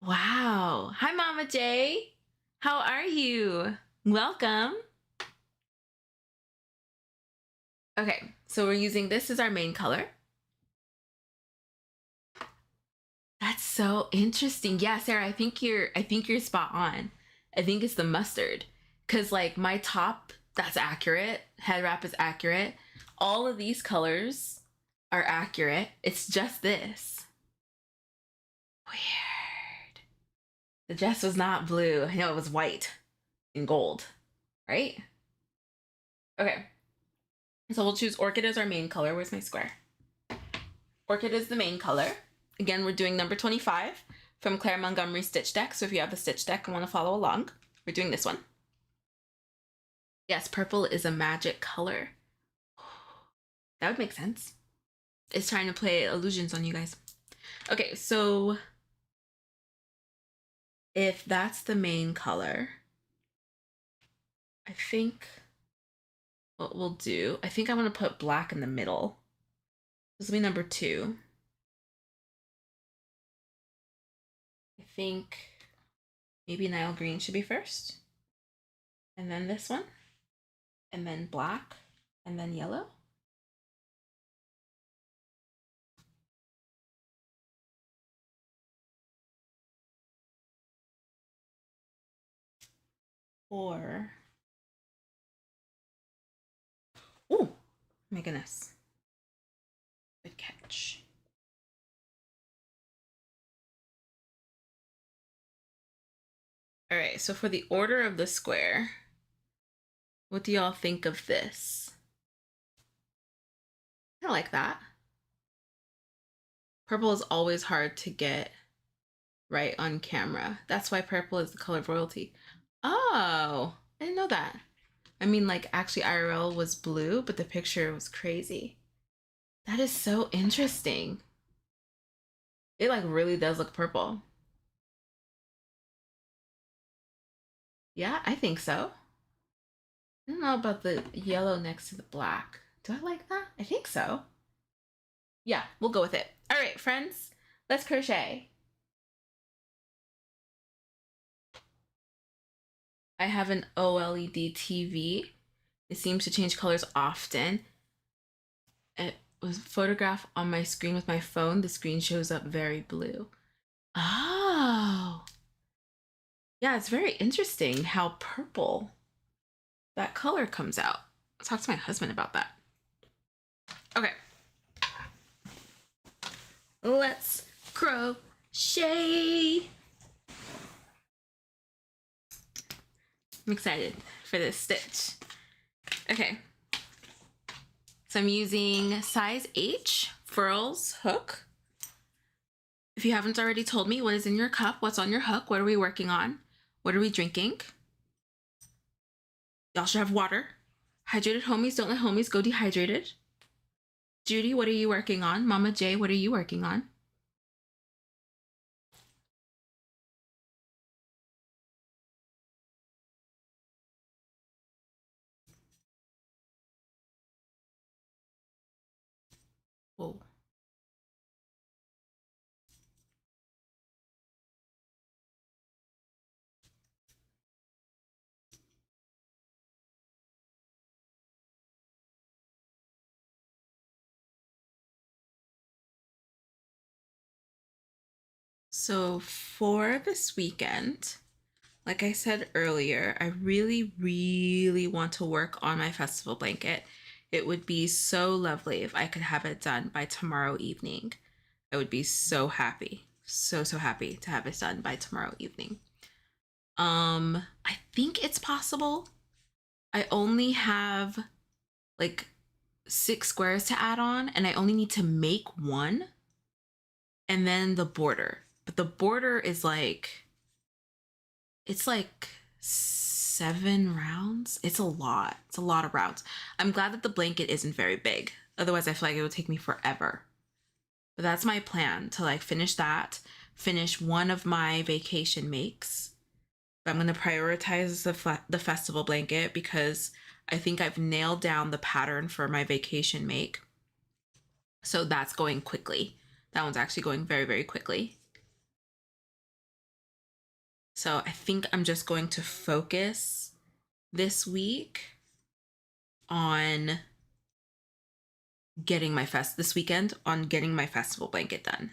Wow. Hi, Mama J. How are you? Welcome. Okay, so we're using this as our main color. That's so interesting. Yeah, Sarah, I think you're spot on. I think it's the mustard. Cause like my top, that's accurate. Head wrap is accurate. All of these colors are accurate. It's just this. Weird. The dress was not blue. I know it was white and gold, right? Okay. So we'll choose Orchid as our main color. Where's my square? Orchid is the main color. Again, we're doing number 25 from Claire Montgomerie Stitch Deck. So if you have the stitch deck and want to follow along, we're doing this one. Yes, purple is a magic color. That would make sense. It's trying to play illusions on you guys. Okay, so if that's the main color, I think what we'll do, I think I'm going to put black in the middle. This will be number 2. I think maybe Nile Green should be first. And then this one. And then black. And then yellow. Or... oh, my goodness. Good catch. All right, so for the order of the square, what do y'all think of this? I like that. Purple is always hard to get right on camera. That's why purple is the color of royalty. Oh, I didn't know that. I mean, like, actually IRL was blue, but the picture was crazy. That is so interesting. It like really does look purple. Yeah, I think so. I don't know about the yellow next to the black. Do I like that? I think so. Yeah, we'll go with it. All right, friends, let's crochet. I have an OLED TV. It seems to change colors often. It was photographed on my screen with my phone. The screen shows up very blue. Oh. Yeah, it's very interesting how purple that color comes out. I'll talk to my husband about that. Okay. Let's crochet. I'm excited for this stitch. Okay. So I'm using size H Furls hook. If you haven't already told me what is in your cup, what's on your hook, what are we working on? What are we drinking? Y'all should have water. Hydrated homies, don't let homies go dehydrated. Judy, what are you working on? Mama J, what are you working on? Whoa. So for this weekend, like I said earlier, I really want to work on my festival blanket. It would be so lovely if I could have it done by tomorrow evening. I would be so happy. So happy to have it done by tomorrow evening. I think it's possible. I only have like 6 squares to add on, and I only need to make one. And then the border. But the border is like, it's like 7 rounds. It's a lot. It's a lot of rounds. I'm glad that the blanket isn't very big. Otherwise, I feel like it would take me forever. But that's my plan, to like finish that, finish one of my vacation makes. But I'm going to prioritize the festival blanket because I think I've nailed down the pattern for my vacation make. So that's going quickly. That one's actually going very quickly. So I think I'm just going to focus this week on getting my this weekend on getting my festival blanket done.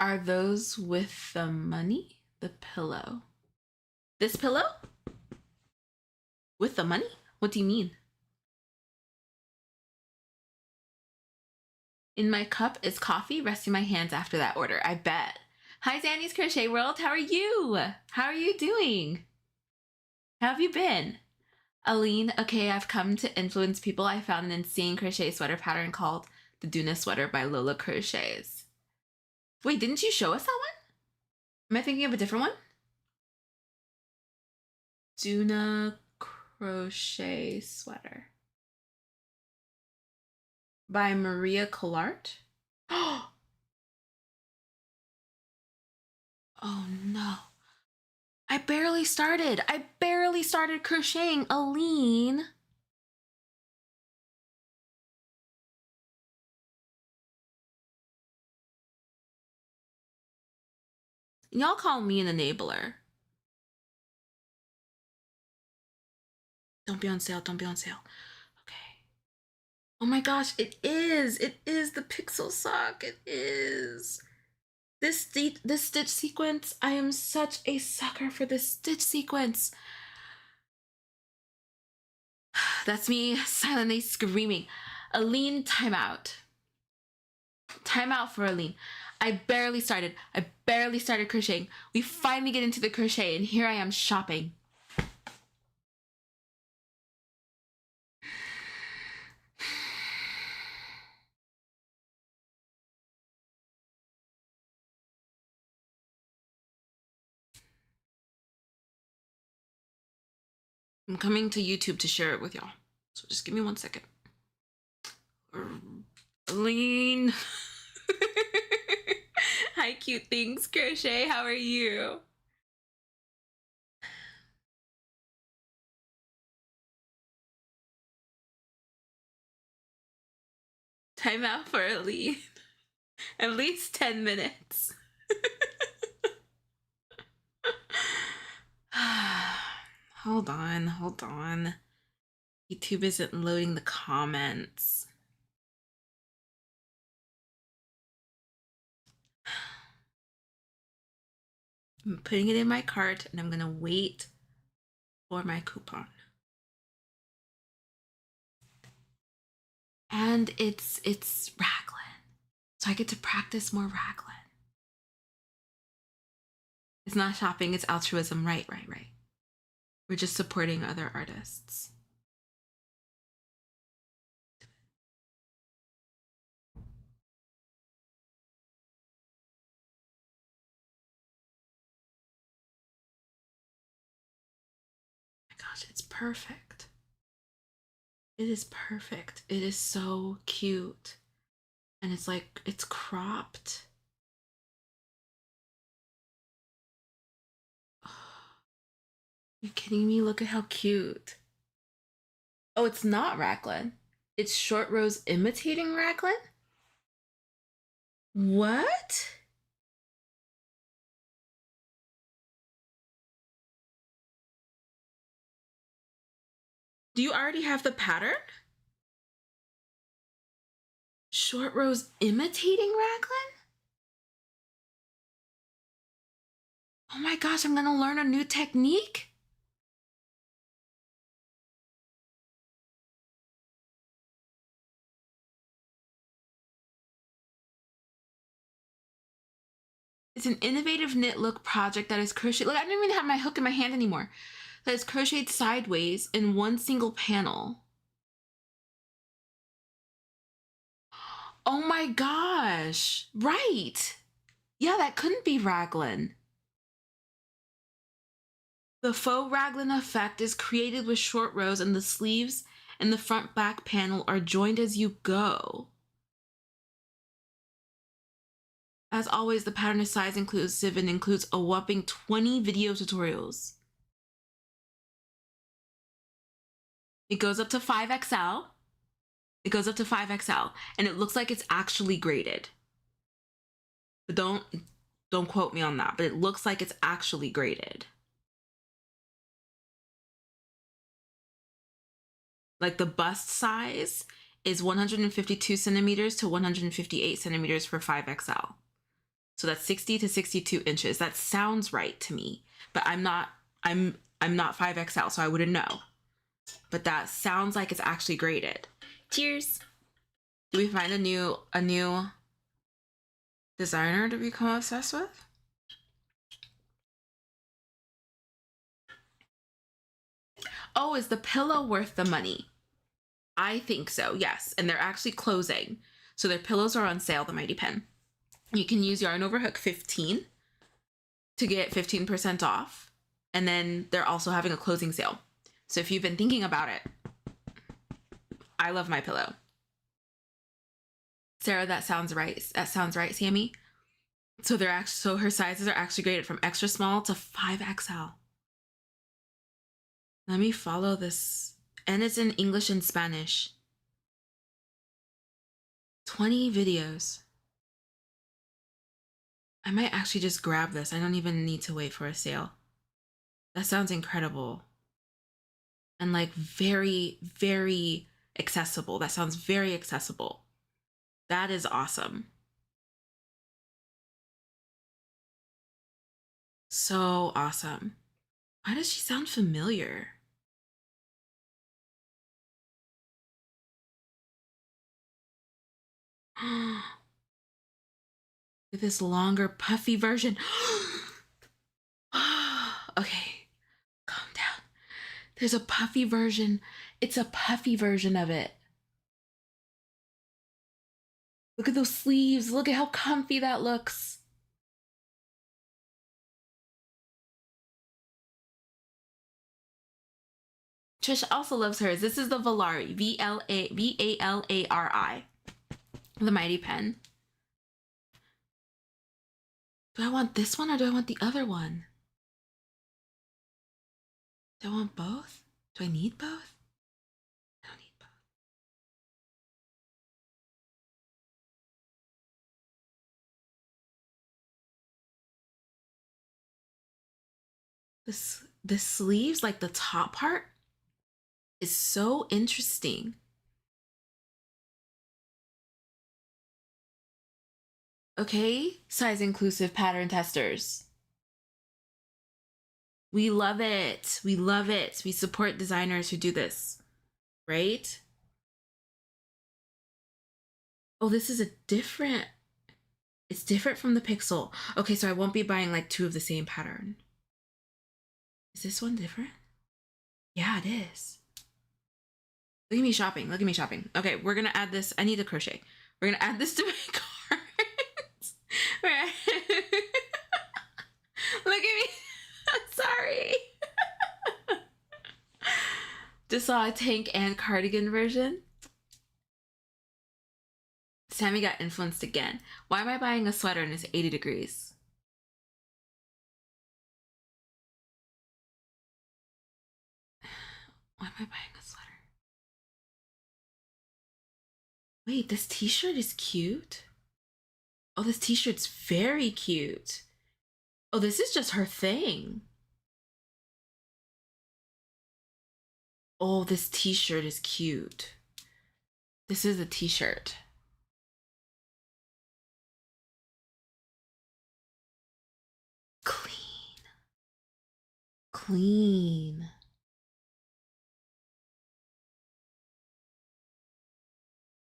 Are those with the money? The pillow. This pillow? With the money? What do you mean? In my cup is coffee, resting my hands after that order. I bet. Hi, Zanny's Crochet World. How are you? How are you doing? How have you been? Aline, okay, I've come to influence people. I found an insane crochet sweater pattern called the Duna Sweater by Lola Crochets. Wait, didn't you show us that one? Am I thinking of a different one? Duna Crochet Sweater by Maria Collart. Oh no. I barely started crocheting, Aline. Y'all call me an enabler. Don't be on sale, don't be on sale. Okay. Oh my gosh, it is the pixel sock, it is. This stitch sequence, I am such a sucker for this stitch sequence. That's me silently screaming. Aline, time out. Time out for Aline. I barely started crocheting. We finally get into the crochet and here I am shopping. I'm coming to YouTube to share it with y'all. So just give me 1 second. Aline. Hi, cute things, Crochet. How are you? Time out for Aline. At least 10 minutes. Hold on. YouTube isn't loading the comments. I'm putting it in my cart and I'm gonna wait for my coupon. And it's raglan. So I get to practice more raglan. It's not shopping, it's altruism. Right. We're just supporting other artists. Oh my gosh, it's perfect. It is perfect. It is so cute. And it's like, it's cropped. Oh, you're kidding me? Look at how cute. Oh, it's not raglan. It's short rows imitating raglan? What? Do you already have the pattern? Short rows imitating raglan? Oh my gosh, I'm gonna learn a new technique? It's an innovative knit look project that is crocheted. Look, I don't even have my hook in my hand anymore. That is crocheted sideways in one single panel. Oh my gosh, right. Yeah, that couldn't be raglan. The faux raglan effect is created with short rows and the sleeves and the front back panel are joined as you go. As always, the pattern is size inclusive and includes a whopping 20 video tutorials. It goes up to 5XL. It goes up to 5XL, and it looks like it's actually graded. But don't quote me on that, but it looks like it's actually graded. Like the bust size is 152 centimeters to 158 centimeters for 5XL. So that's 60 to 62 inches. That sounds right to me, but I'm not 5XL, so I wouldn't know. But that sounds like it's actually graded. Cheers. Do we find a new designer to become obsessed with? Oh, is the pillow worth the money? I think so, yes. And they're actually closing. So their pillows are on sale, the Mighty Pen. You can use Yarn Over Hook 15 to get 15% off. And then they're also having a closing sale. So if you've been thinking about it, I love my pillow. Sarah, that sounds right. That sounds right, Sammy. So her sizes are actually graded from extra small to 5XL. Let me follow this. And it's in English and Spanish. 20 videos. I might actually just grab this. I don't even need to wait for a sale. That sounds incredible. And like very, very accessible. That sounds very accessible. That is awesome. So awesome. Why does she sound familiar? This longer, puffy version. Okay, calm down. There's a puffy version. It's a puffy version of it. Look at those sleeves. Look at how comfy that looks. Trish also loves hers. This is the Valari, V-A-L-A-R-I, the Mighty Pen. Do I want this one or do I want the other one? Do I want both? Do I need both? I don't need both. The sleeves, like the top part, is so interesting. Okay, size inclusive pattern testers. We love it. We love it. We support designers who do this, right? Oh, this is it's different from the Pixel. Okay, so I won't be buying like two of the same pattern. Is this one different? Yeah, it is. Look at me shopping. Look at me shopping. Okay, we're gonna add this. I need to crochet. We're gonna add this to my cards. Look at me. Sorry. Just saw a tank and cardigan version. Sammy got influenced again. Why am I buying a sweater and it's 80 degrees? Why am I buying a sweater? Wait, this t-shirt is cute. Oh, this t-shirt's very cute. Oh, this is just her thing. Oh, this t-shirt is cute. This is a t-shirt. Clean. Clean.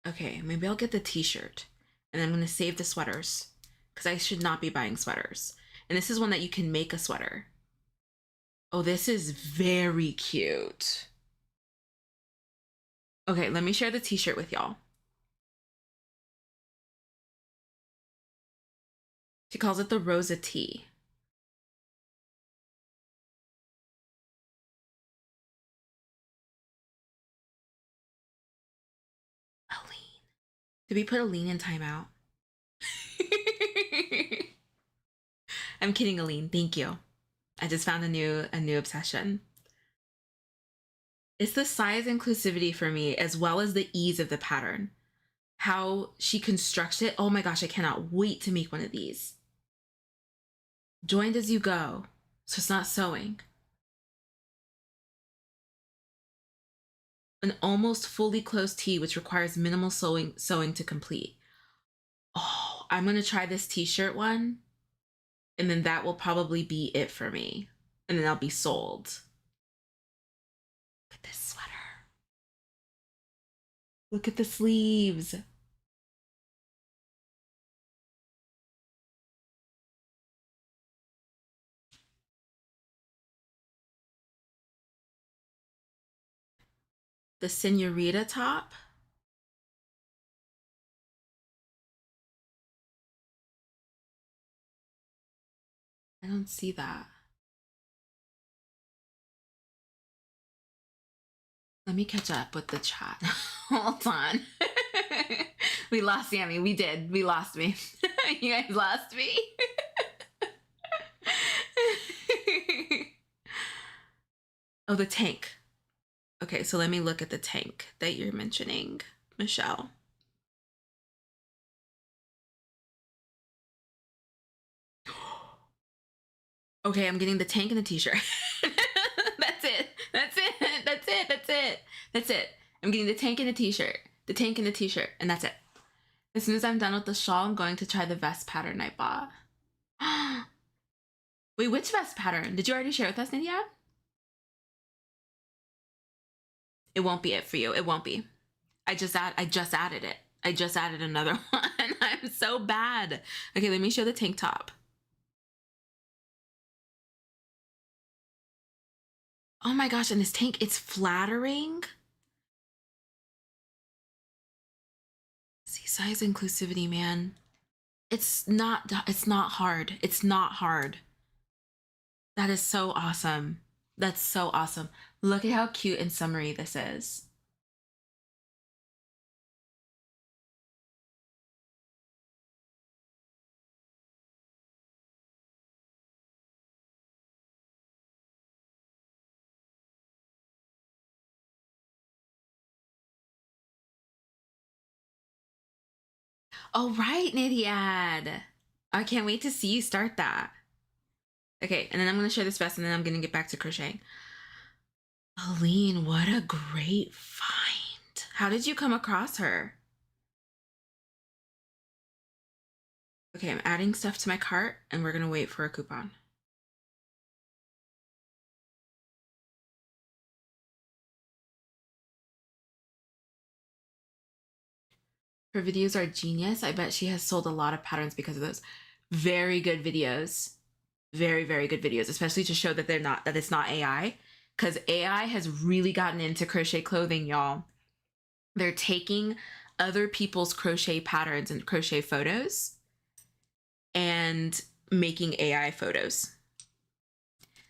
Okay, maybe I'll get the t-shirt and I'm gonna save the sweaters because I should not be buying sweaters. And this is one that you can make a sweater. Oh, this is very cute. Okay, let me share the t-shirt with y'all. She calls it the Rosa Tee. Aline. Did we put Aline in timeout? I'm kidding, Aline. Thank you. I just found a new obsession. It's the size inclusivity for me, as well as the ease of the pattern. How she constructs it. Oh my gosh, I cannot wait to make one of these. Joined as you go, so it's not sewing. An almost fully closed tee, which requires minimal sewing to complete. Oh, I'm gonna try this t-shirt one, and then that will probably be it for me. And then I'll be sold. Look at this sweater. Look at the sleeves. The senorita top. I don't see that. Let me catch up with the chat. Hold on. We lost Sammy. We did. We lost me. You guys lost me. Oh, the tank. Okay, so let me look at the tank that you're mentioning, Michelle. Okay, I'm getting the tank and the t-shirt. That's it. That's it. That's it. That's it. That's it. I'm getting the tank and the t-shirt. The tank and the t-shirt. And that's it. As soon as I'm done with the shawl, I'm going to try the vest pattern I bought. Wait, which vest pattern? Did you already share with us, Nydia? It won't be it for you. It won't be. I just added it. I just added another one. I'm so bad. Okay, let me show the tank top. Oh my gosh, and this tank, it's flattering. See, size inclusivity, man. It's not hard. It's not hard. That is so awesome. That's so awesome. Look at how cute and summery this is. Oh, right, Nidiad. I can't wait to see you start that. Okay, and then I'm going to share this vest and then I'm going to get back to crocheting. Aline, what a great find. How did you come across her? Okay, I'm adding stuff to my cart and we're going to wait for a coupon. Her videos are genius. I bet she has sold a lot of patterns because of those. Very good videos. Very, very good videos, especially to show that it's not AI. Because AI has really gotten into crochet clothing, y'all. They're taking other people's crochet patterns and crochet photos and making AI photos.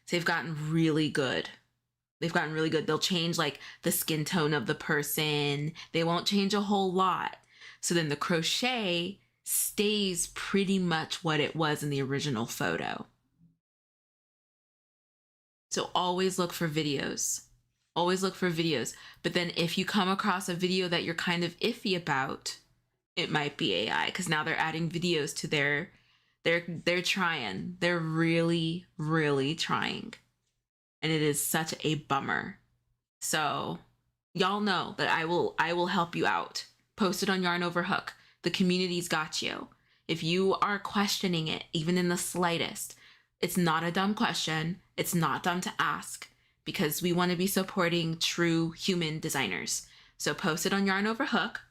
So they've gotten really good. They've gotten really good. They'll change like the skin tone of the person. They won't change a whole lot. So then the crochet stays pretty much what it was in the original photo. So always look for videos. Always look for videos. But then if you come across a video that you're kind of iffy about, it might be AI, because now they're adding videos to they're trying. They're really, really trying. And it is such a bummer. So y'all know that I will help you out. Post it on Yarn Over Hook. The community's got you. If you are questioning it, even in the slightest, it's not a dumb question. It's not dumb to ask, because we want to be supporting true human designers. So post it on Yarn Over Hook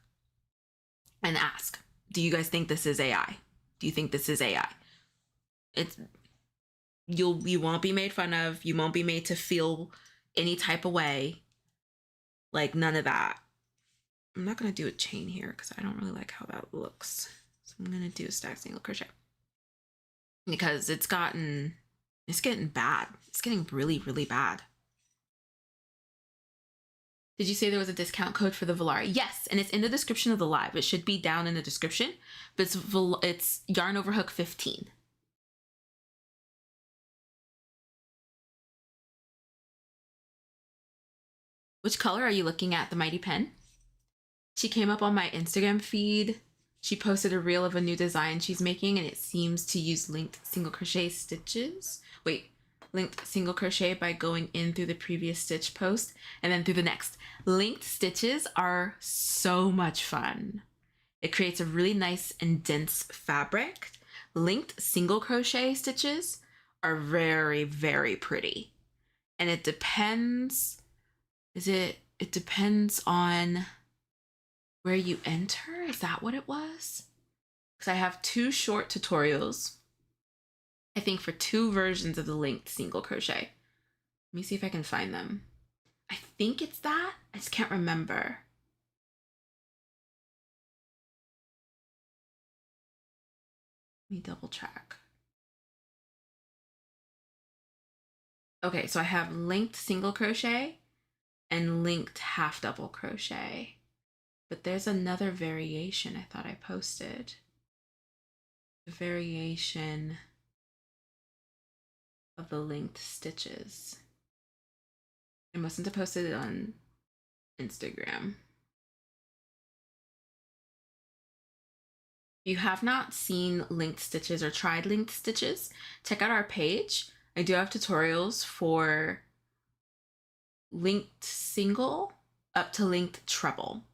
and ask, do you guys think this is AI? Do you think this is AI? You won't be made fun of. You won't be made to feel any type of way. Like, none of that. I'm not going to do a chain here because I don't really like how that looks. So I'm going to do a stack single crochet. Because it's getting bad. It's getting really, really bad. Did you say there was a discount code for the Volare? Yes, and it's in the description of the live. It should be down in the description, but it's Yarn Over Hook 15. Which color are you looking at, the Mighty Pen? She came up on my Instagram feed. She posted a reel of a new design she's making, and it seems to use linked single crochet stitches. Wait, linked single crochet by going in through the previous stitch post and then through the next. Linked stitches are so much fun. It creates a really nice and dense fabric. Linked single crochet stitches are very, very pretty. And it depends, it depends on where you enter? Is that what it was? Because I have 2 short tutorials, I think, for 2 versions of the linked single crochet. Let me see if I can find them. I think it's that. I just can't remember. Let me double check. Okay, so I have linked single crochet and linked half double crochet. But there's another variation I thought I posted. The variation of the linked stitches. I mustn't have posted it on Instagram. If you have not seen linked stitches or tried linked stitches, check out our page. I do have tutorials for linked single up to linked treble.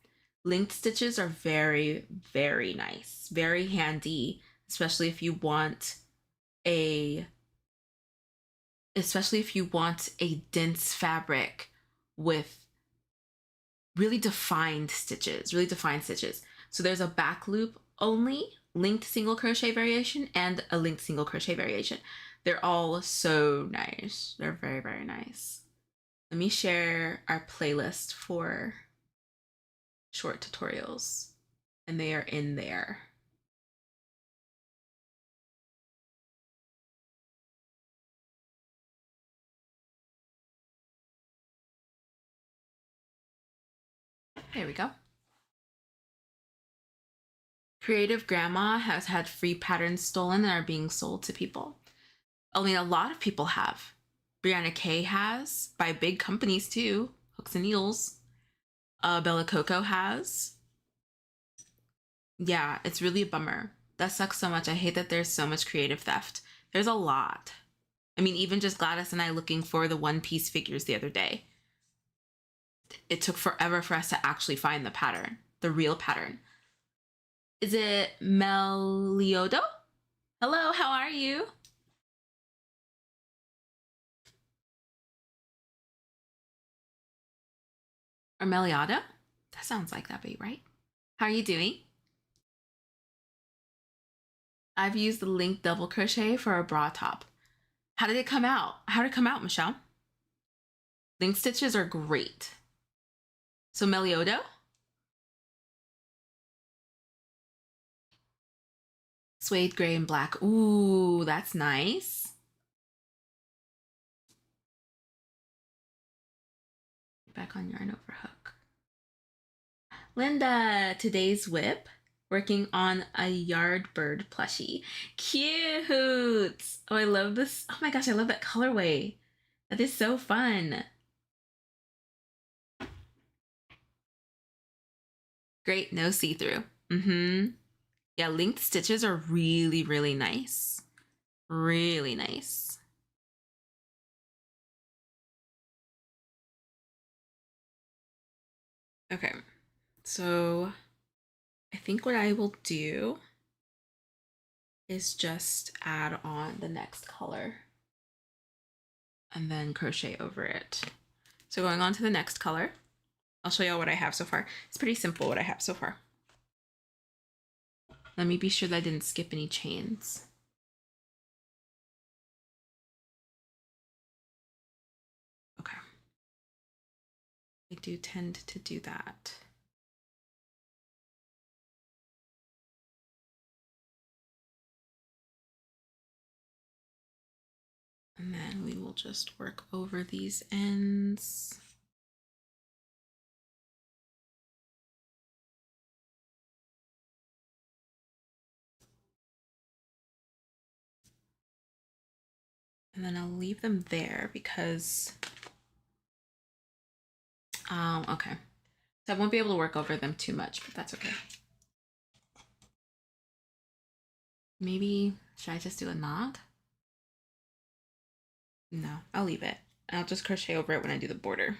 Linked stitches are very, very nice, very handy, especially if you want a dense fabric with really defined stitches. So there's a back loop only linked single crochet variation and a linked single crochet variation. They're all so nice. They're very, very nice. Let me share our playlist for short tutorials, and they are in there. There we go. Creative Grandma has had free patterns stolen and are being sold to people. I mean, a lot of people have. Brianna Kay has, by big companies too, Hooks and Needles. Bella Coco has. Yeah, it's really a bummer. That sucks so much. I hate that there's so much creative theft. There's a lot. I mean, even just Gladys and I looking for the One Piece figures the other day. It took forever for us to actually find the pattern, the real pattern. Is it Meliodo? Hello, how are you? Or Meliada? That sounds like that, be right? How are you doing? I've used the link double crochet for a bra top. How did it come out? How did it come out, Michelle? Link stitches are great. So Meliodo? Suede gray and black. Ooh, that's nice. Back on yarn over hook. Linda, today's whip. Working on a yard bird plushie. Cute. Oh, I love this. Oh my gosh, I love that colorway. That is so fun. Great, no see-through. Yeah, linked stitches are really, really nice. Really nice. Okay, so I think what I will do is just add on the next color and then crochet over it. So going on to the next color, I'll show y'all what I have so far. It's pretty simple what I have so far. Let me be sure that I didn't skip any chains. Okay. I do tend to do that. And then we will just work over these ends. And then I'll leave them there because Okay. So I won't be able to work over them too much, but that's okay. Maybe, should I just do a knot? No, I'll leave it. I'll just crochet over it when I do the border.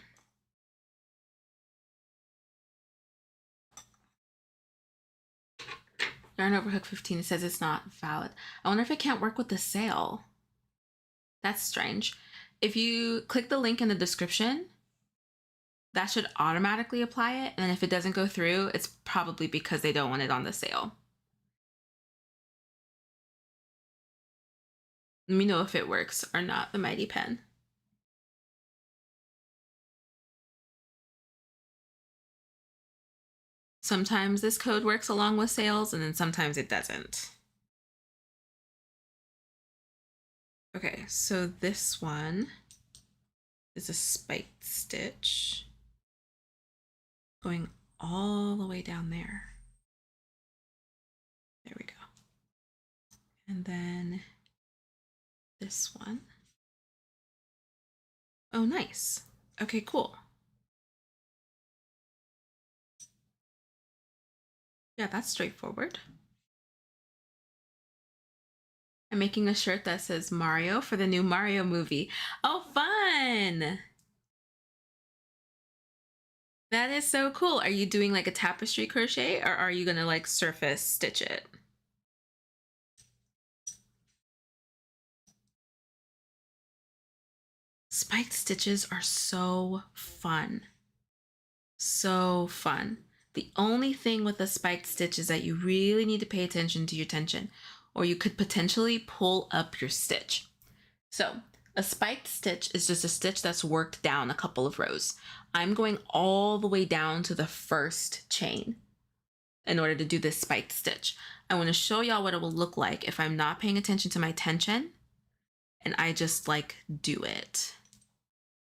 Yarn over hook 15, it says it's not valid. I wonder if it can't work with the sale. That's strange. If you click the link in the description, that should automatically apply it. And if it doesn't go through, it's probably because they don't want it on the sale. Let me know if it works or not, the Mighty Pen. Sometimes this code works along with sales, and then sometimes it doesn't. Okay, so this one is a spiked stitch going all the way down there. There we go. And then this one. Oh, nice. Okay, cool. Yeah, that's straightforward. I'm making a shirt that says Mario for the new Mario movie. Oh, fun! That is so cool. Are you doing like a tapestry crochet, or are you gonna like surface stitch it? Spiked stitches are so fun. So fun. The only thing with a spiked stitch is that you really need to pay attention to your tension, or you could potentially pull up your stitch. So a spiked stitch is just a stitch that's worked down a couple of rows. I'm going all the way down to the first chain in order to do this spiked stitch. I want to show y'all what it will look like if I'm not paying attention to my tension and I just like do it.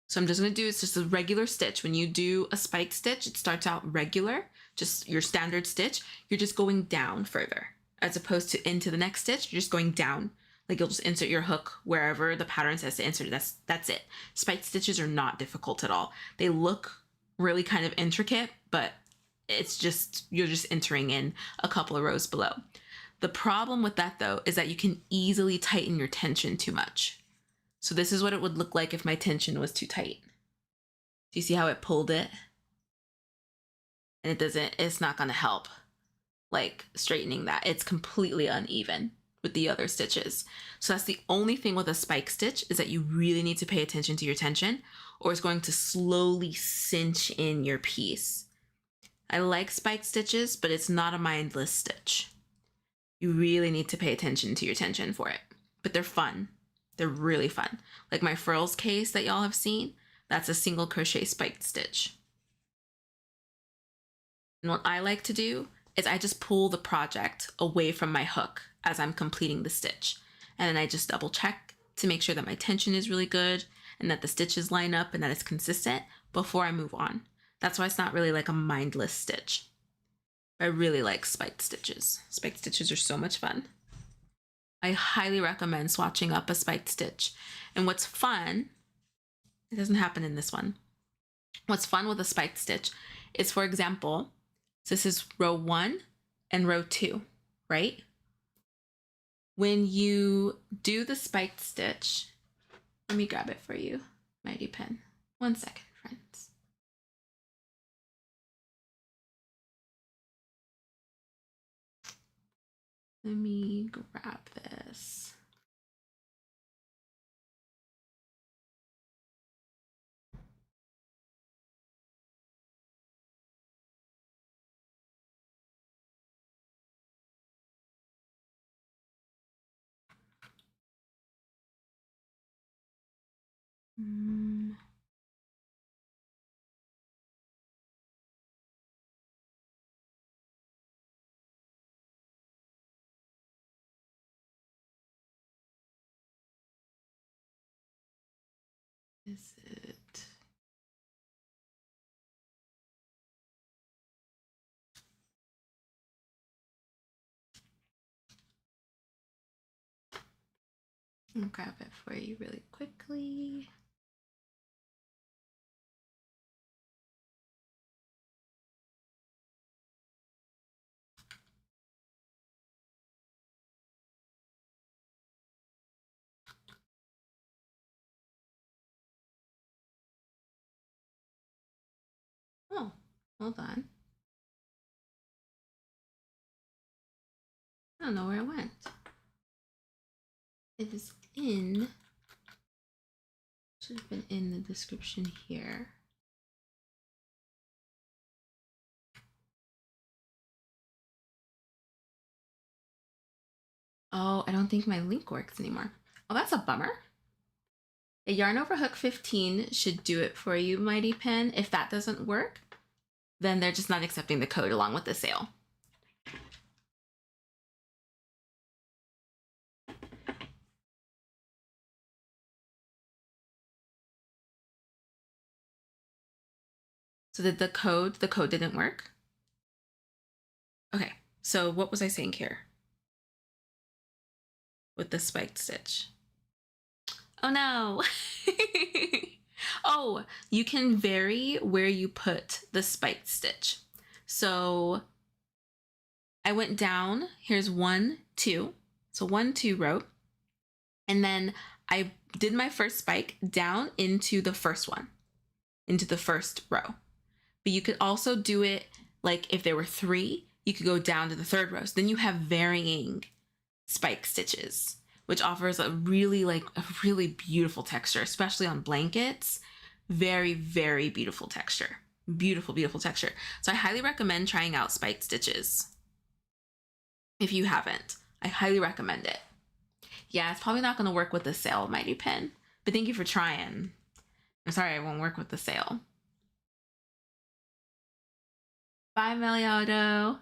So I'm just going to do, it's just a regular stitch. When you do a spiked stitch, it starts out regular, just your standard stitch. You're just going down further as opposed to into the next stitch. You're just going down. Like you'll just insert your hook wherever the pattern says to insert it. That's it. Spiked stitches are not difficult at all. They look really kind of intricate, but it's just, you're just entering in a couple of rows below. The problem with that though is that you can easily tighten your tension too much. So this is what it would look like if my tension was too tight. Do you see how it pulled it? And it's not gonna help like straightening that. It's completely uneven with the other stitches. So that's the only thing with a spike stitch, is that you really need to pay attention to your tension, or it's going to slowly cinch in your piece. I like spiked stitches, but it's not a mindless stitch. You really need to pay attention to your tension for it, but they're fun. They're really fun. Like my frills case that y'all have seen, that's a single crochet spiked stitch. And what I like to do is I just pull the project away from my hook as I'm completing the stitch. And then I just double check to make sure that my tension is really good and that the stitches line up and that it's consistent before I move on. That's why it's not really like a mindless stitch. I really like spiked stitches. Spiked stitches are so much fun. I highly recommend swatching up a spiked stitch. And what's fun, it doesn't happen in this one. What's fun with a spiked stitch is, for example, this is row 1 and row 2, right? When you do the spiked stitch, let me grab it for you, Mighty Pen. 1 second, friends. Let me grab this. Is it? I'll grab it for you really quickly. Hold on. I don't know where it went. It is in, should have been in the description here. Oh, I don't think my link works anymore. Oh, that's a bummer. A yarn over hook 15 should do it for you, Mighty Pen. If that doesn't work, then they're just not accepting the code along with the sale. So did the code didn't work? Okay, so what was I saying here? With the spiked stitch. Oh no. Oh, you can vary where you put the spiked stitch. So I went down, here's 1, 2. So 1, 2 row. And then I did my first spike down into the first one, into the first row. But you could also do it like if there were 3, you could go down to the third row. So then you have varying spike stitches, which offers a really beautiful texture, especially on blankets. Very, very beautiful texture. Beautiful, beautiful texture. So I highly recommend trying out spiked stitches. If you haven't, I highly recommend it. Yeah, it's probably not going to work with the sale, Mighty Pen, but thank you for trying. I'm sorry, it won't work with the sale. Bye, Meliotto.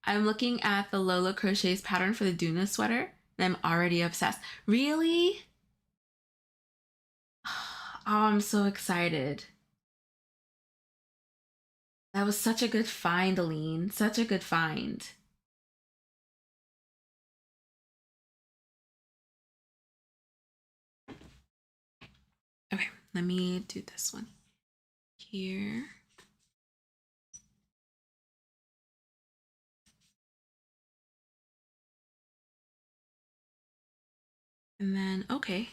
I'm looking at the Lola Crochet's pattern for the Duna sweater, and I'm already obsessed. Really? Oh, I'm so excited. That was such a good find, Aline. Such a good find. Okay, let me do this one here. And then, okay.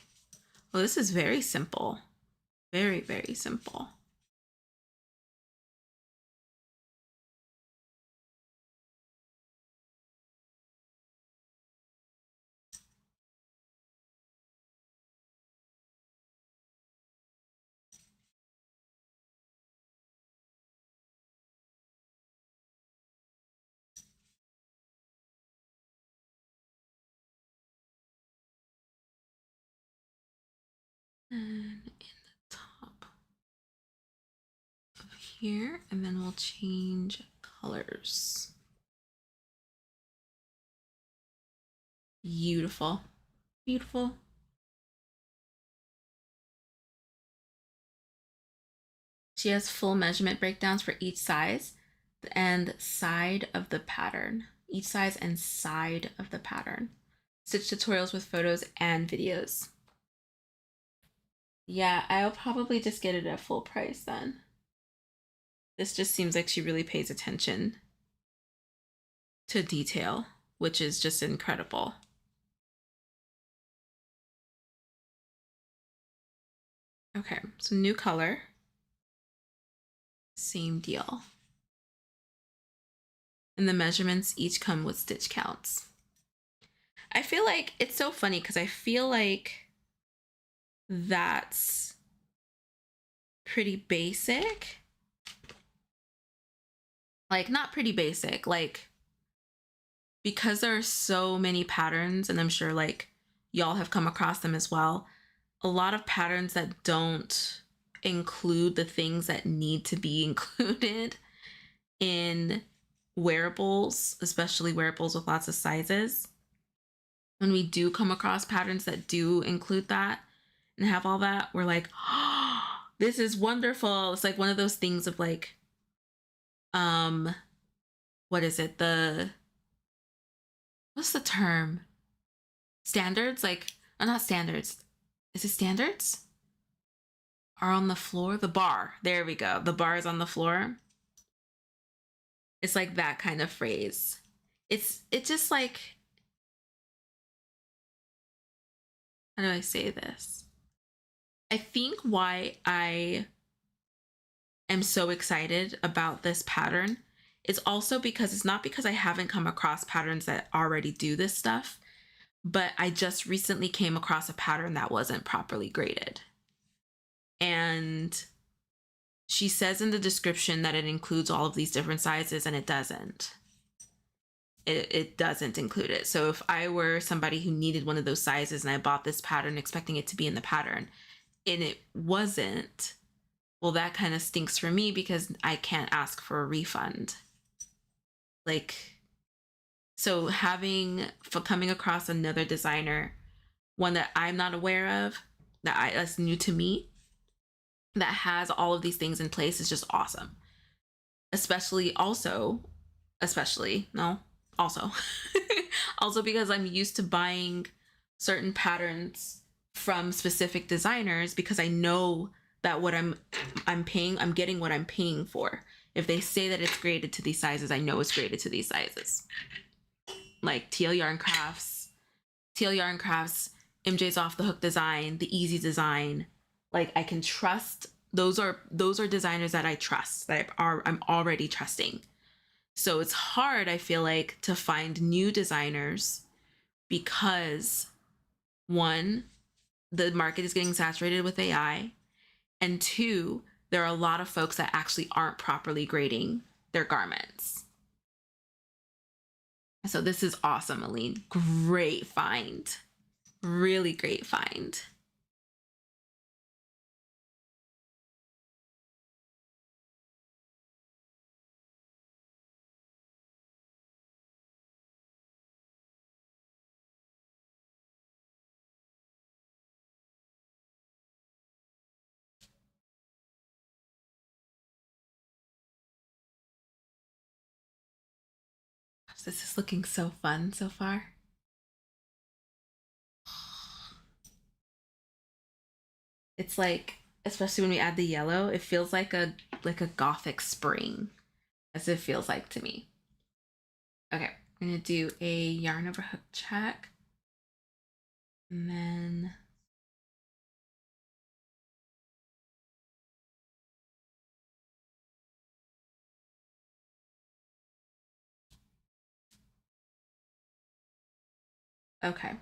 Well, this is very simple. Very, very simple. And in the top of here, and then we'll change colors. Beautiful. Beautiful. She has full measurement breakdowns for each size and side of the pattern. Each size and side of the pattern. Stitch tutorials with photos and videos. Yeah, I'll probably just get it at full price then. This just seems like she really pays attention to detail, which is just incredible. Okay, so new color. Same deal. And the measurements each come with stitch counts. I feel like it's so funny because I feel like that's pretty basic. Like, not pretty basic, like, because there are so many patterns, and I'm sure like y'all have come across them as well, a lot of patterns that don't include the things that need to be included in wearables, especially wearables with lots of sizes. When we do come across patterns that do include that and have all that, we're like, oh, this is wonderful. It's like one of those things of like, what is it? What's the term? Standards? Like, not standards. Is it standards? Are on the floor? The bar. There we go. The bar is on the floor. It's like that kind of phrase. It's just like, how do I say this? I think why I am so excited about this pattern is also because it's not because I haven't come across patterns that already do this stuff, but I just recently came across a pattern that wasn't properly graded. And she says in the description that it includes all of these different sizes, and it doesn't. It doesn't include it. So if I were somebody who needed one of those sizes and I bought this pattern expecting it to be in the pattern and it wasn't, well, that kind of stinks for me because I can't ask for a refund. Like, so coming across another designer, one that I'm not aware of, that's new to me, that has all of these things in place is just awesome. Also because I'm used to buying certain patterns from specific designers because I know that what I'm getting what I'm paying for. If they say that it's graded to these sizes, I know it's graded to these sizes. Like TL Yarn Crafts, MJ's Off the Hook Design, the Easy Design. Like, I can trust, those are designers that I trust, that I'm already trusting. So it's hard, I feel like, to find new designers because, one, the market is getting saturated with AI, and two, there are a lot of folks that actually aren't properly grading their garments. So this is awesome, Aline. Great find. Really great find. This is looking so fun so far. It's like, especially when we add the yellow, it feels like a gothic spring, as it feels like to me. Okay, I'm gonna do a yarn over hook check, and then okay.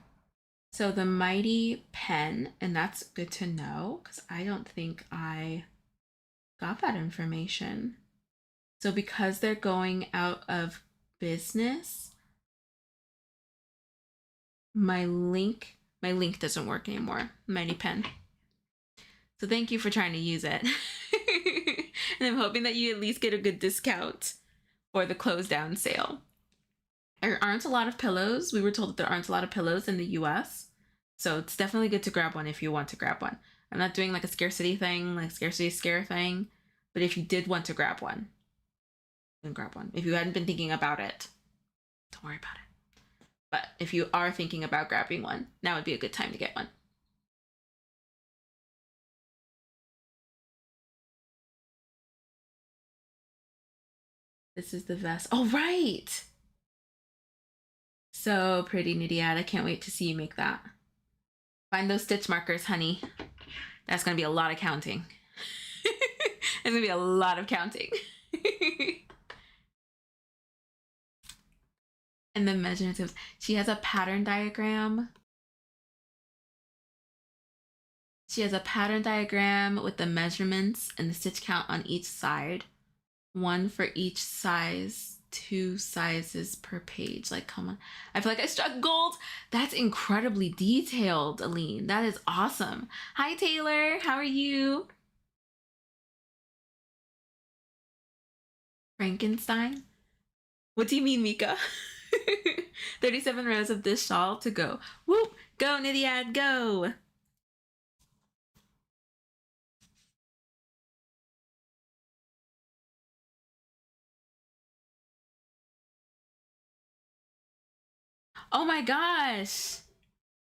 So the Mighty Pen, and that's good to know because I don't think I got that information. So because they're going out of business, my link doesn't work anymore. Mighty Pen. So thank you for trying to use it. And I'm hoping that you at least get a good discount for the close down sale. There aren't a lot of pillows. We were told that there aren't a lot of pillows in the US. So it's definitely good to grab one if you want to grab one. I'm not doing like a scarcity thing, like scarcity scare thing. But if you did want to grab one, then grab one. If you hadn't been thinking about it, don't worry about it. But if you are thinking about grabbing one, now would be a good time to get one. This is the vest. Oh, right. So pretty, Nidiad. I can't wait to see you make that. Find those stitch markers, honey. That's going to be a lot of counting. It's going to be a lot of counting. And the measurement tips. She has a pattern diagram. She has a pattern diagram with the measurements and the stitch count on each side. One for each size, 2 sizes per page. Like, come on. I feel like I struck gold. That's incredibly detailed, Aline. That is awesome. Hi, Taylor. How are you? Frankenstein? What do you mean, Mika? 37 rows of this shawl to go. Whoop! Go, Nidiad, go! Oh my gosh!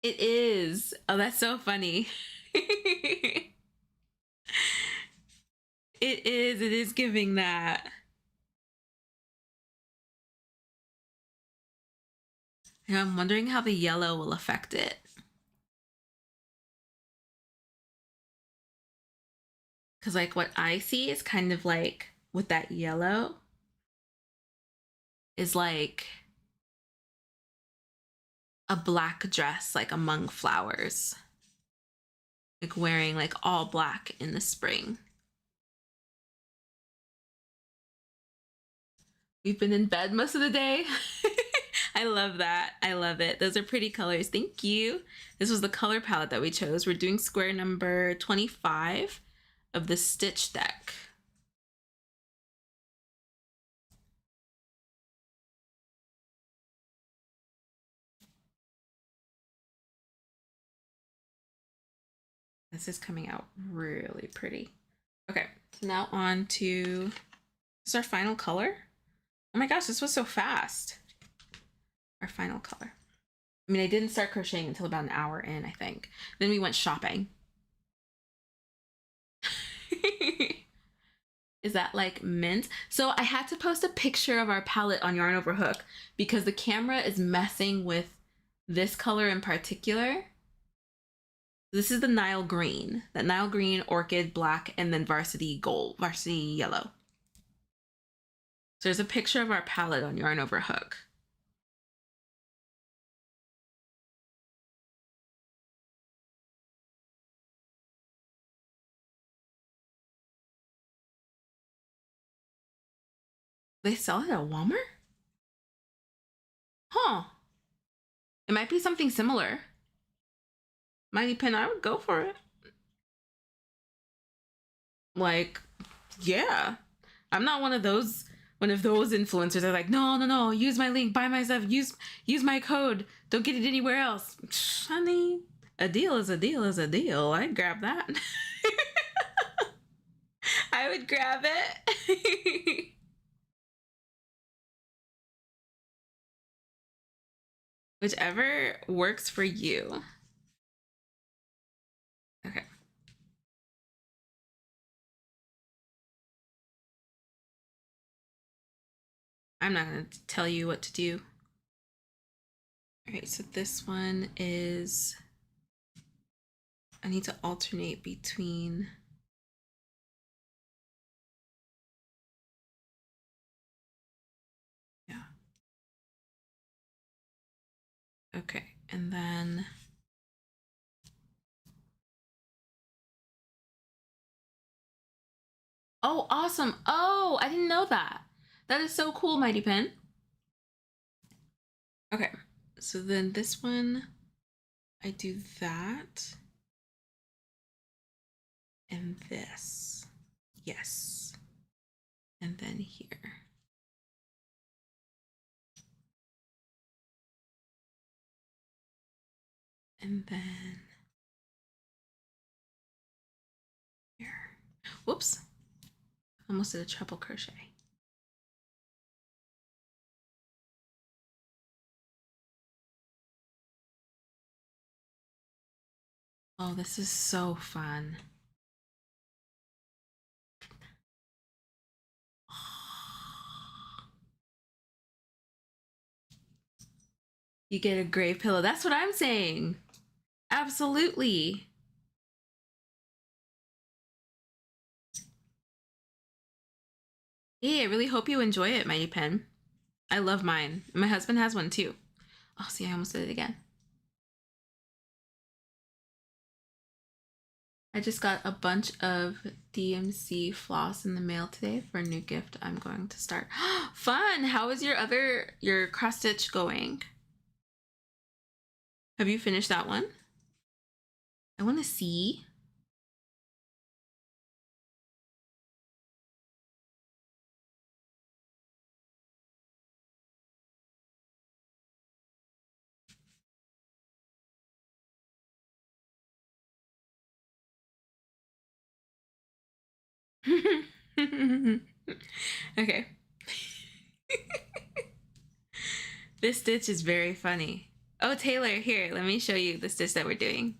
It is. Oh, that's so funny. It is. It is giving that. And I'm wondering how the yellow will affect it. Because like what I see is kind of like with that yellow is like a black dress like among flowers. Like wearing like all black in the spring. We've been in bed most of the day. I love that. I love it. Those are pretty colors. Thank you. This was the color palette that we chose. We're doing square number 25 of the stitch deck. This is coming out really pretty. Okay, so now on to, this is our final color. Oh my gosh, this was so fast. Our final color. I mean, I didn't start crocheting until about an hour in, I think. Then we went shopping. Is that like mint? So I had to post a picture of our palette on Yarn Over Hook because the camera is messing with this color in particular. This is the Nile green, that Nile green, orchid, black, and then varsity gold, varsity yellow. So there's a picture of our palette on Yarn Over Hook. They sell it at Walmart? Huh. It might be something similar. Mighty Pen, I would go for it. Like, yeah. I'm not one of those influencers that are like, no, use my link, buy my stuff, use my code, don't get it anywhere else. Honey, a deal is a deal is a deal. I'd grab that. I would grab it. Whichever works for you. Okay. I'm not going to tell you what to do. All right, so this one is, I need to alternate between okay, and then oh, awesome. Oh, I didn't know that. That is so cool, Mighty Pen. Okay, so then this one, I do that and this. Yes. And then here. And then here. Whoops. Almost did a treble crochet. Oh, this is so fun. You get a gray pillow. That's what I'm saying. Absolutely. Yeah, I really hope you enjoy it, Mighty Pen. I love mine. My husband has one too. Oh, see, I almost did it again. I just got a bunch of DMC floss in the mail today for a new gift I'm going to start. Fun! How is your cross stitch going? Have you finished that one? I want to see. Okay. This stitch is very funny. Oh, Taylor, here, let me show you the stitch that we're doing.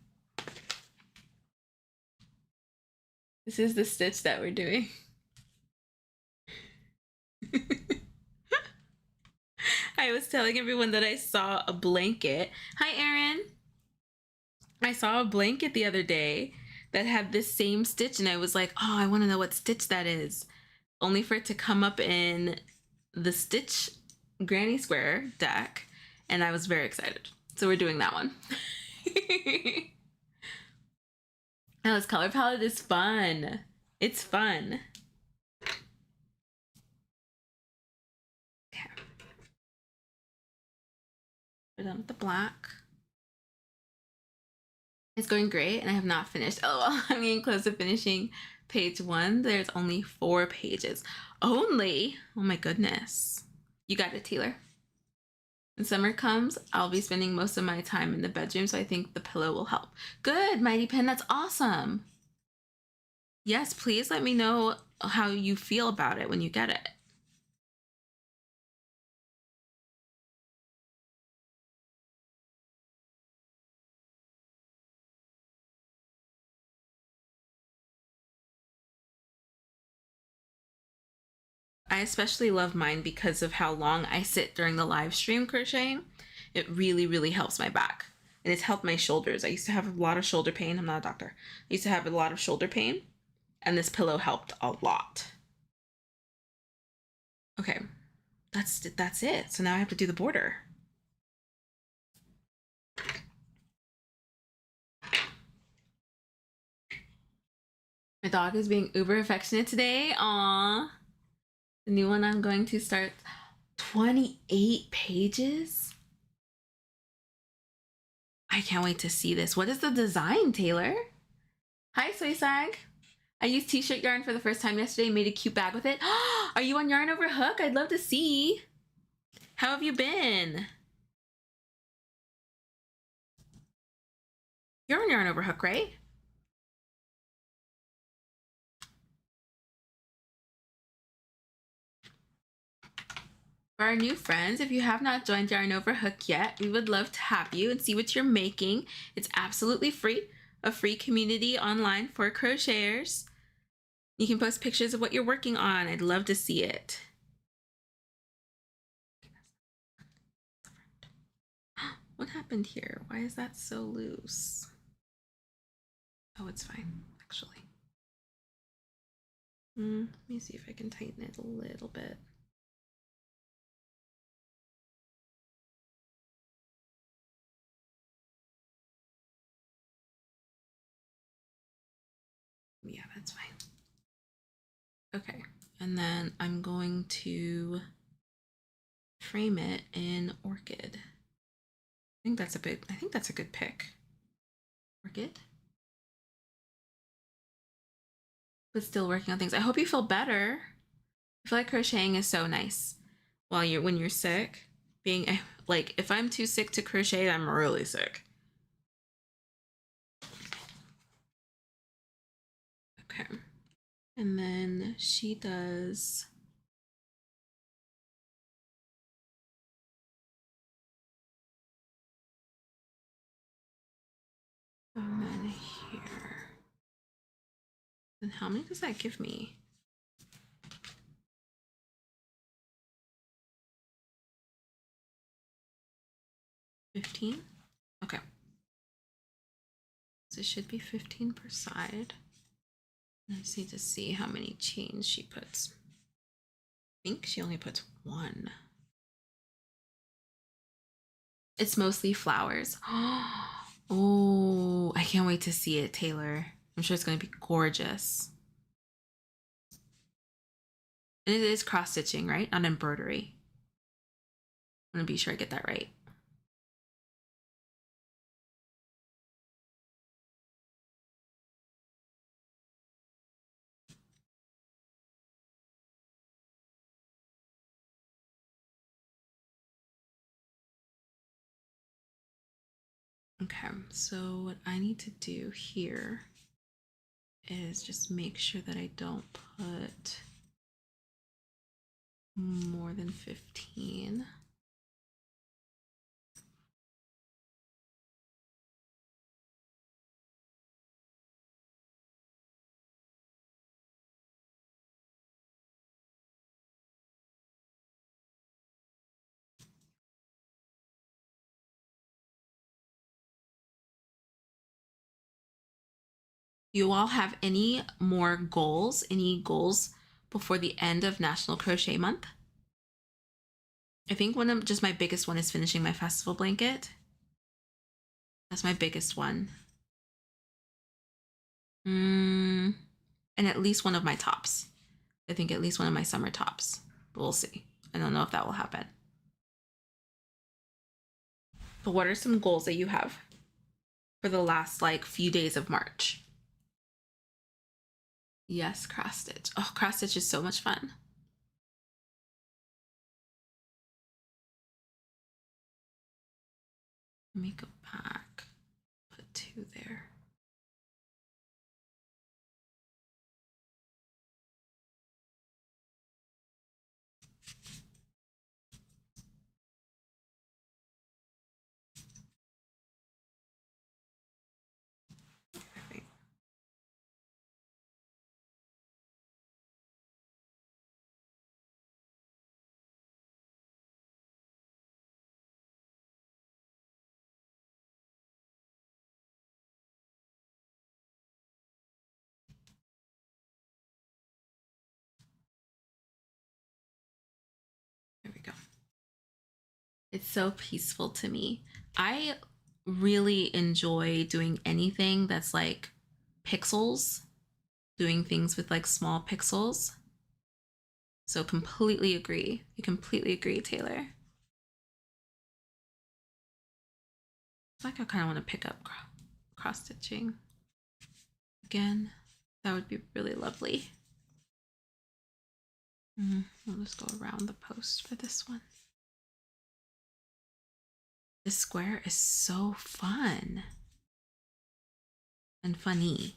This is the stitch that we're doing. I was telling everyone that I saw a blanket. Hi, Erin. I saw a blanket the other day that had this same stitch, and I was like, oh, I want to know what stitch that is, only for it to come up in the Stitch Granny Square deck, and I was very excited. So we're doing that one. Oh, this color palette is fun. It's fun. Okay. We're done with the black. It's going great, and I have not finished. Oh, I'm getting close to finishing page 1. There's only 4 pages. Only? Oh my goodness. You got it, Taylor. When summer comes, I'll be spending most of my time in the bedroom, so I think the pillow will help. Good, Mighty Pen. That's awesome. Yes, please let me know how you feel about it when you get it. I especially love mine because of how long I sit during the live stream crocheting. It really, really helps my back. And it's helped my shoulders. I used to have a lot of shoulder pain. I'm not a doctor. I used to have a lot of shoulder pain, and this pillow helped a lot. Okay, that's it. So now I have to do the border. My dog is being uber affectionate today. Aww. The new one I'm going to start 28 pages. I can't wait to see this. What is the design, Taylor? Hi, Soysag. I used t-shirt yarn for the first time yesterday, made a cute bag with it. Are you on Yarn Over Hook? I'd love to see. How have you been? You're on Yarn Over Hook, right? For our new friends, if you have not joined Yarn Over Hook yet, we would love to have you and see what you're making. It's absolutely free, a free community online for crocheters. You can post pictures of what you're working on. I'd love to see it. What happened here? Why is that so loose? Oh, it's fine, actually. Let me see if I can tighten it a little bit. Yeah, that's fine. Okay, and then I'm going to frame it in Orchid. I think that's a good pick. Orchid. But still working on things. I hope you feel better. I feel like crocheting is so nice when you're sick. Being like, if I'm too sick to crochet, I'm really sick. Okay. And then she does and then here. And how many does that give me? 15? Okay. So it should be 15 per side. I just need to see how many chains she puts. I think she only puts 1. It's mostly flowers. Oh, I can't wait to see it, Taylor. I'm sure it's going to be gorgeous. And it is cross stitching, right? Not embroidery. I'm going to be sure I get that right. Okay, so what I need to do here is just make sure that I don't put more than 15. You all have any more goals? Any goals before the end of National Crochet Month? I think one of just my biggest one is finishing my festival blanket. That's my biggest one. And at least one of my tops. I think at least one of my summer tops. But we'll see. I don't know if that will happen. But what are some goals that you have for the last like few days of March? Yes, cross stitch. Oh, cross stitch is so much fun. Let me go back. Put 2 there. There we go. It's so peaceful to me. I really enjoy doing anything that's like pixels, doing things with like small pixels. So completely agree. I completely agree, Taylor. Like I kind of want to pick up cross stitching again. That would be really lovely. I'll just go around the post for this one. This square is so fun and funny.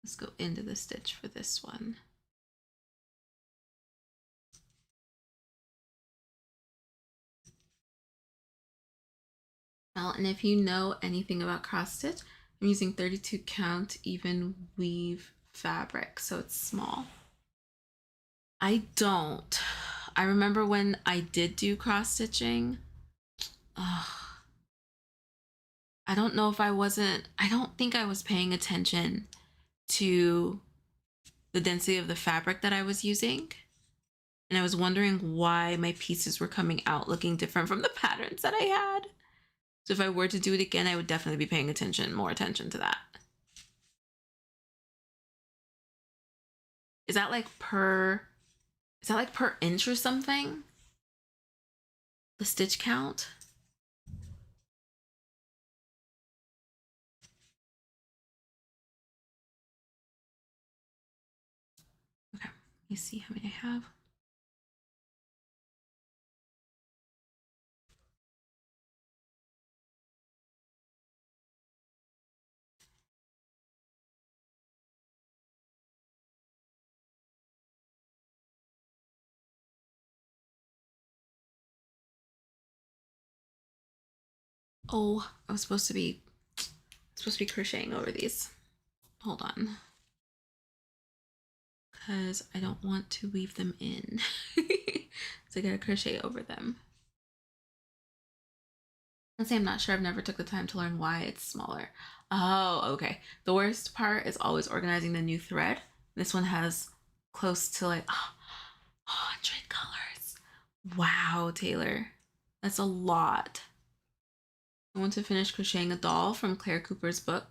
Let's go into the stitch for this one. Well, and if you know anything about cross stitch, I'm using 32 count even weave fabric, so it's small. I don't. I remember when I did do cross stitching. I don't know if I don't think I was paying attention to the density of the fabric that I was using. And I was wondering why my pieces were coming out looking different from the patterns that I had. So if I were to do it again, I would definitely be paying more attention to that. Is that like per inch or something? The stitch count? Okay, let me see how many I have. Oh, I was supposed to be crocheting over these. Hold on. Because I don't want to weave them in. So I gotta crochet over them. Let's say I'm not sure. I've never took the time to learn why it's smaller. Oh, okay. The worst part is always organizing the new thread. This one has close to like 100 colors. Wow, Taylor. That's a lot. I want to finish crocheting a doll from Claire Cooper's book,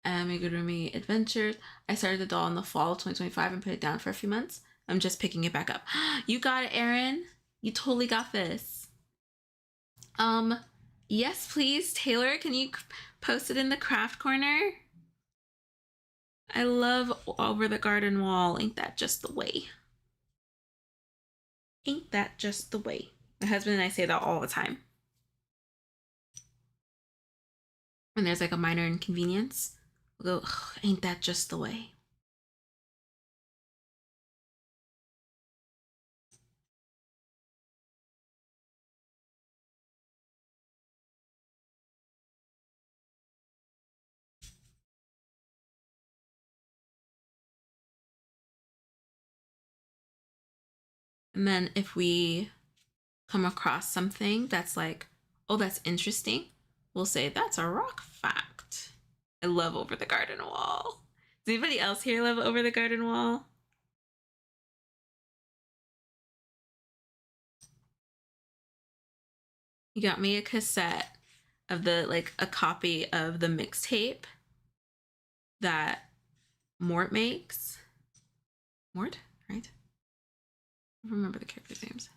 Amigurumi Adventures. I started the doll in the fall of 2025 and put it down for a few months. I'm just picking it back up. You got it, Erin. You totally got this. Yes, please, Taylor. Can you post it in the craft corner? I love Over the Garden Wall. Ain't that just the way? Ain't that just the way? My husband and I say that all the time. When there's like a minor inconvenience, we'll go, ain't that just the way? And then if we come across something that's like, oh, that's interesting, we'll say that's a rock fact. I love Over the Garden Wall. Does anybody else here love Over the Garden Wall? He got me a cassette of the, like, a copy of the mixtape that Mort makes. Mort, right? I don't remember the characters' names.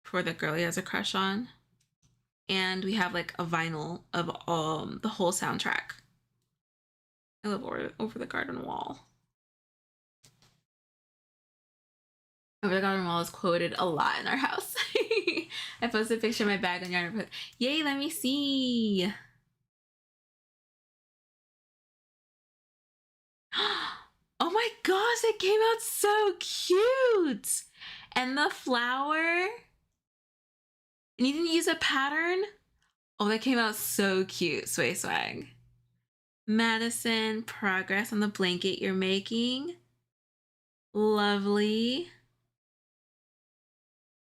For the girl he has a crush on. And we have like a vinyl of the whole soundtrack. I love Over the Garden Wall. Over the Garden Wall is quoted a lot in our house. I posted a picture of my bag on Yarn and put, yay, let me see. Oh my gosh, it came out so cute. And the flower. And you didn't use a pattern? Oh, that came out so cute, Sway Swag. Madison, progress on the blanket you're making. Lovely.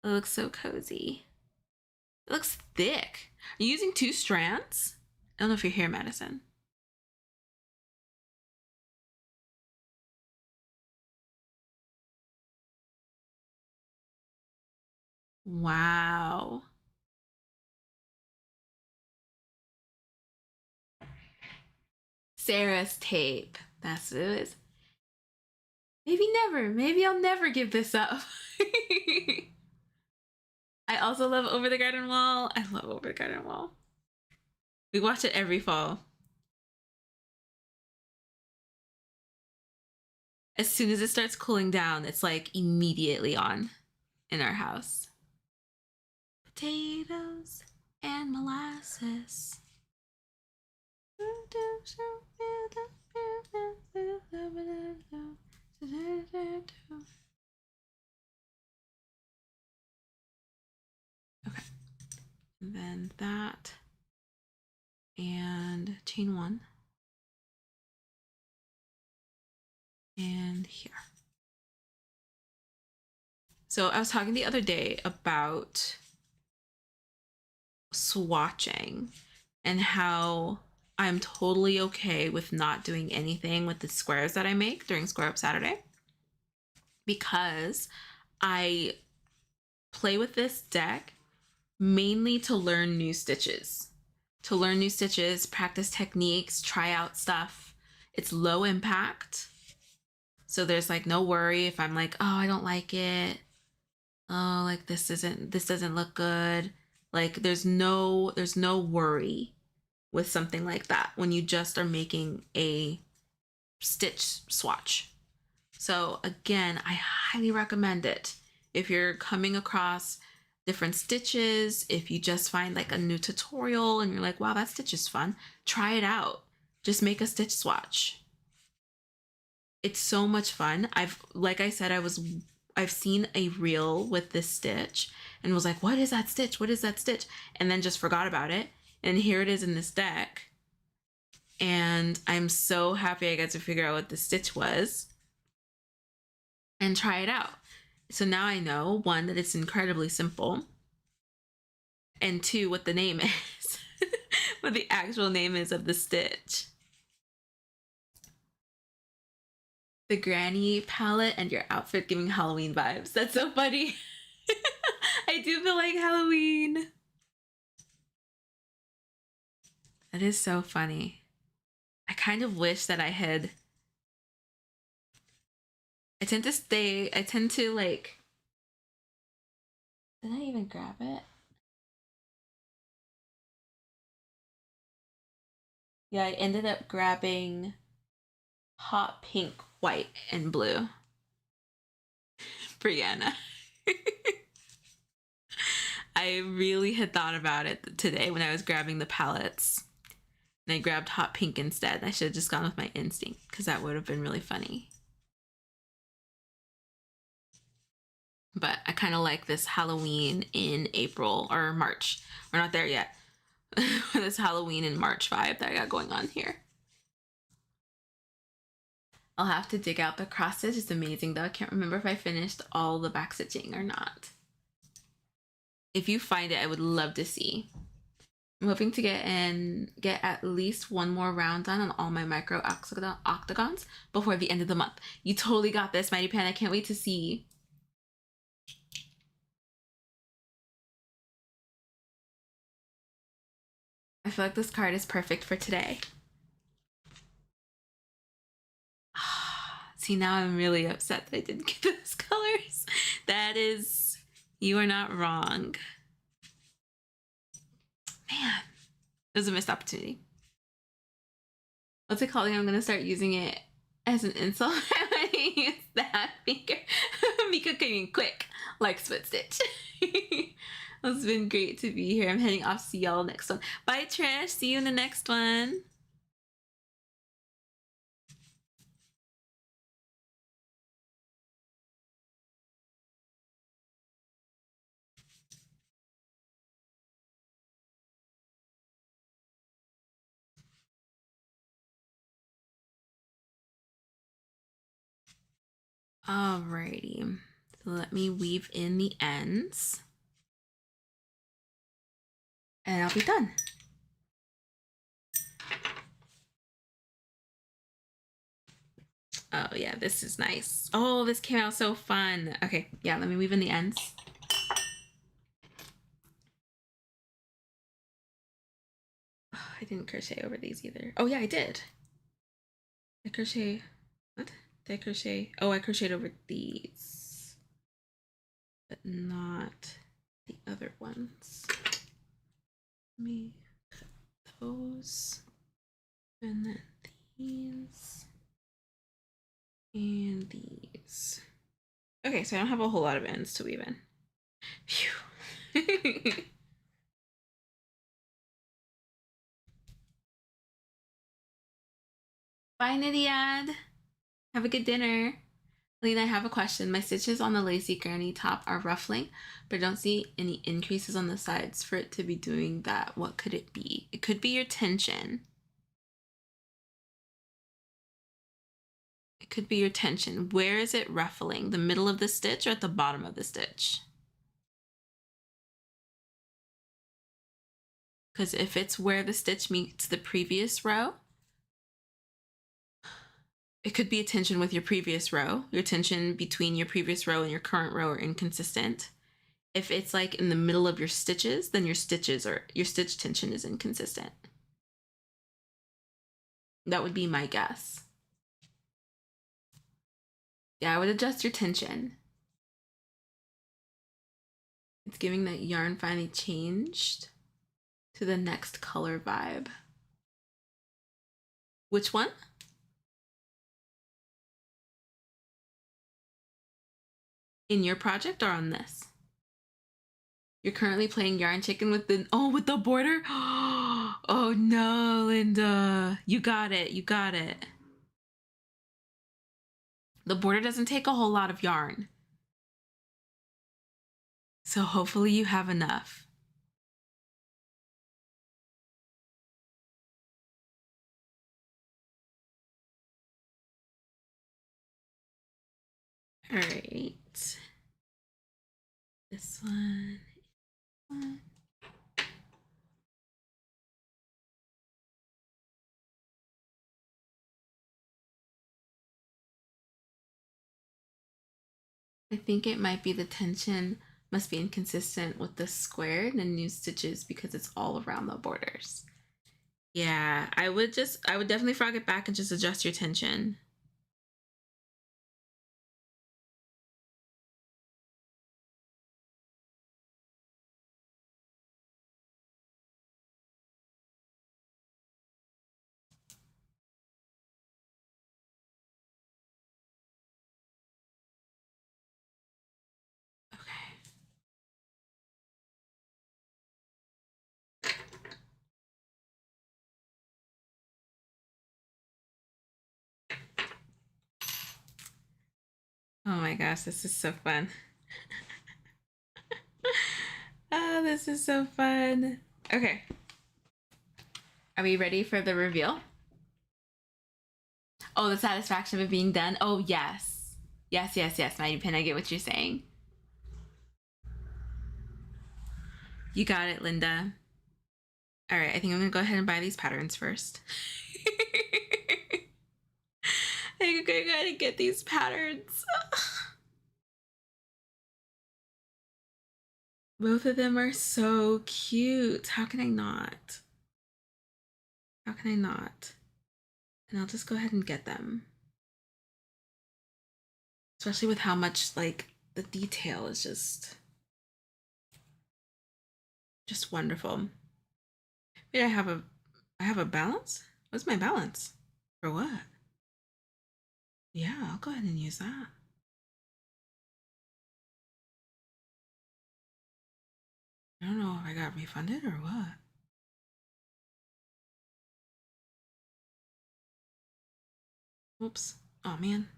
It looks so cozy. It looks thick. Are you using 2 strands? I don't know if you're here, Madison. Wow. Sarah's tape. That's what it is. Maybe never. Maybe I'll never give this up. I also love Over the Garden Wall. I love Over the Garden Wall. We watch it every fall. As soon as it starts cooling down, it's like immediately on in our house. Potatoes and molasses. Okay, and then that, and chain 1, and here. So I was talking the other day about swatching and how I'm totally okay with not doing anything with the squares that I make during Square Up Saturday, because I play with this deck mainly to learn new stitches. Practice techniques, try out stuff. It's low impact. So there's like no worry if I'm like, oh, I don't like it. Oh, like this doesn't look good. Like there's no worry with something like that when you just are making a stitch swatch. So again, I highly recommend it. If you're coming across different stitches, if you just find like a new tutorial and you're like, wow, that stitch is fun, try it out. Just make a stitch swatch. It's so much fun. Like I said, I've seen a reel with this stitch and was like, what is that stitch? What is that stitch? And then just forgot about it. And here it is in this deck. And I'm so happy I got to figure out what the stitch was and try it out. So now I know, 1, that it's incredibly simple, and 2, what the name is, what the actual name is of the stitch. The granny palette and your outfit giving Halloween vibes. That's so funny. I do feel like Halloween. That is so funny. I kind of wish that I tend to like, did I even grab it? Yeah, I ended up grabbing hot pink, white, and blue. Brianna. I really had thought about it today when I was grabbing the palettes. And I grabbed hot pink instead. I should have just gone with my instinct because that would have been really funny. But I kind of like this Halloween in April or March. We're not there yet. This Halloween in March vibe that I got going on here. I'll have to dig out the cross stitch. It's amazing though. I can't remember if I finished all the back stitching or not. If you find it, I would love to see. I'm hoping to get at least one more round done on all my micro octagons before the end of the month. You totally got this, Mighty Pan. I can't wait to see. I feel like this card is perfect for today. See, now I'm really upset that I didn't get those colors. That is, you are not wrong. Man, it was a missed opportunity. What's it called? I'm gonna start using it as an insult. I use that finger. Mika came in quick, like split stitch. It's been great to be here. I'm heading off to see y'all next one. Bye, Trish. See you in the next one. Alrighty, so let me weave in the ends and I'll be done. Oh yeah, this is nice. Oh, this came out so fun. Okay, yeah, let me weave in the ends. Oh, I didn't crochet over these either. Oh yeah, I did. I crochet, what? Did I crochet? Oh, I crocheted over these, but not the other ones. Let me cut those, and then these, and these. Okay, so I don't have a whole lot of ends to weave in. Phew. Bye, Nidiad. Have a good dinner. Lena, I have a question. My stitches on the lacy granny top are ruffling, but I don't see any increases on the sides for it to be doing that. What could it be? It could be your tension. It could be your tension. Where is it ruffling? The middle of the stitch or at the bottom of the stitch? Because if it's where the stitch meets the previous row, it could be a tension with your previous row. Your tension between your previous row and your current row are inconsistent. If it's like in the middle of your stitches, then your stitch tension is inconsistent. That would be my guess. Yeah, I would adjust your tension. It's giving that yarn finally changed to the next color vibe. Which one? In your project or on this? You're currently playing Yarn Chicken with the border? Oh no, Linda. You got it. You got it. The border doesn't take a whole lot of yarn. So hopefully you have enough. All right. This one. I think it might be the tension must be inconsistent with the squared and new stitches because it's all around the borders. Yeah, I would definitely frog it back and just adjust your tension. Oh my gosh, this is so fun. Oh, this is so fun. Okay. Are we ready for the reveal? Oh, the satisfaction of it being done. Oh, yes. Yes, yes, yes, Mighty Pin. I get what you're saying. You got it, Linda. All right, I think I'm going to go ahead and buy these patterns first. I'm going to go ahead and get these patterns. Both of them are so cute. How can I not? How can I not? And I'll just go ahead and get them. Especially with how much, like, the detail is just wonderful. Wait, I have a balance? What's my balance? For what? Yeah, I'll go ahead and use that. I don't know if I got refunded or what. Whoops. Oh, man.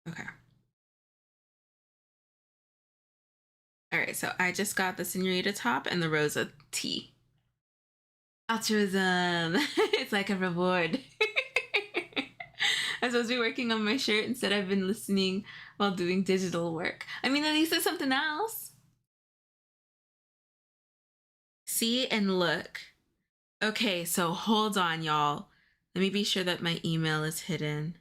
Okay. All right, so I just got the Senorita top and the Rosa tee. Altruism. It's like a reward. I'm supposed to be working on my shirt. Instead, I've been listening while doing digital work. I mean, at least it's something else. See and look. Okay, so hold on, y'all. Let me be sure that my email is hidden.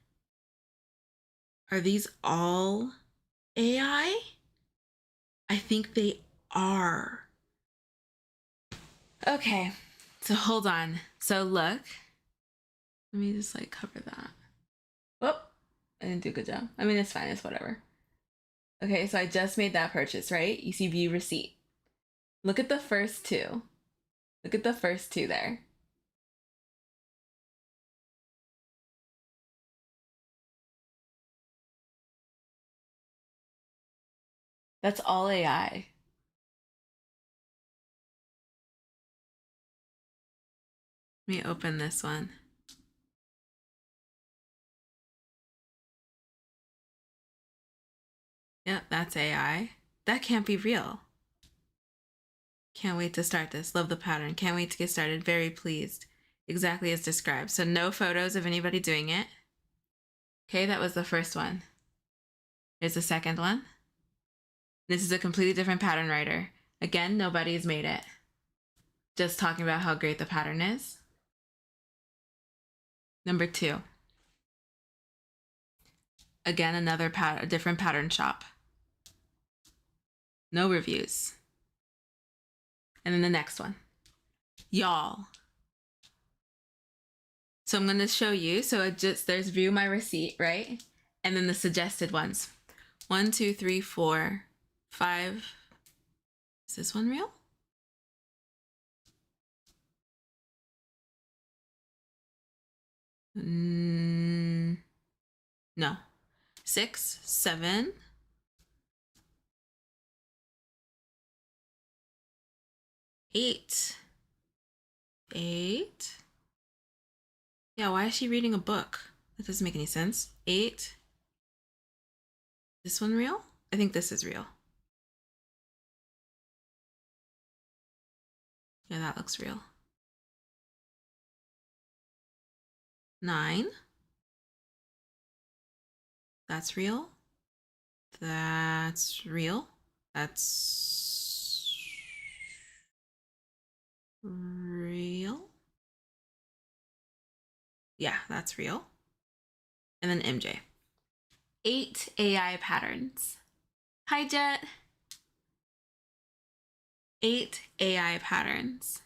Are these all AI? I think they are. Okay, so hold on. So look. Let me just like cover that. Whoop. I didn't do a good job. I mean, it's fine. It's whatever. Okay, so I just made that purchase, right? You see view receipt. Look at the first two. Look at the first two there. That's all AI. Let me open this one. Yep, that's AI. That can't be real. Can't wait to start this. Love the pattern. Can't wait to get started. Very pleased. Exactly as described. So no photos of anybody doing it. Okay, that was the first one. Here's the second one. This is a completely different pattern writer. Again, nobody's made it. Just talking about how great the pattern is. Number 2. Again, another a different pattern shop. No reviews. And then the next one. Y'all. So I'm going to show you. So there's view my receipt, right? And then the suggested ones. 1, 2, 3, 4, 5. Is this one real? No. 6, 7. 8. 8. Yeah, why is she reading a book? That doesn't make any sense. 8. This one real? I think this is real. Yeah, that looks real. 9. That's real. That's real. That's real. Yeah, that's real. And then MJ. 8 AI patterns. Hi, Jet. 8 AI patterns.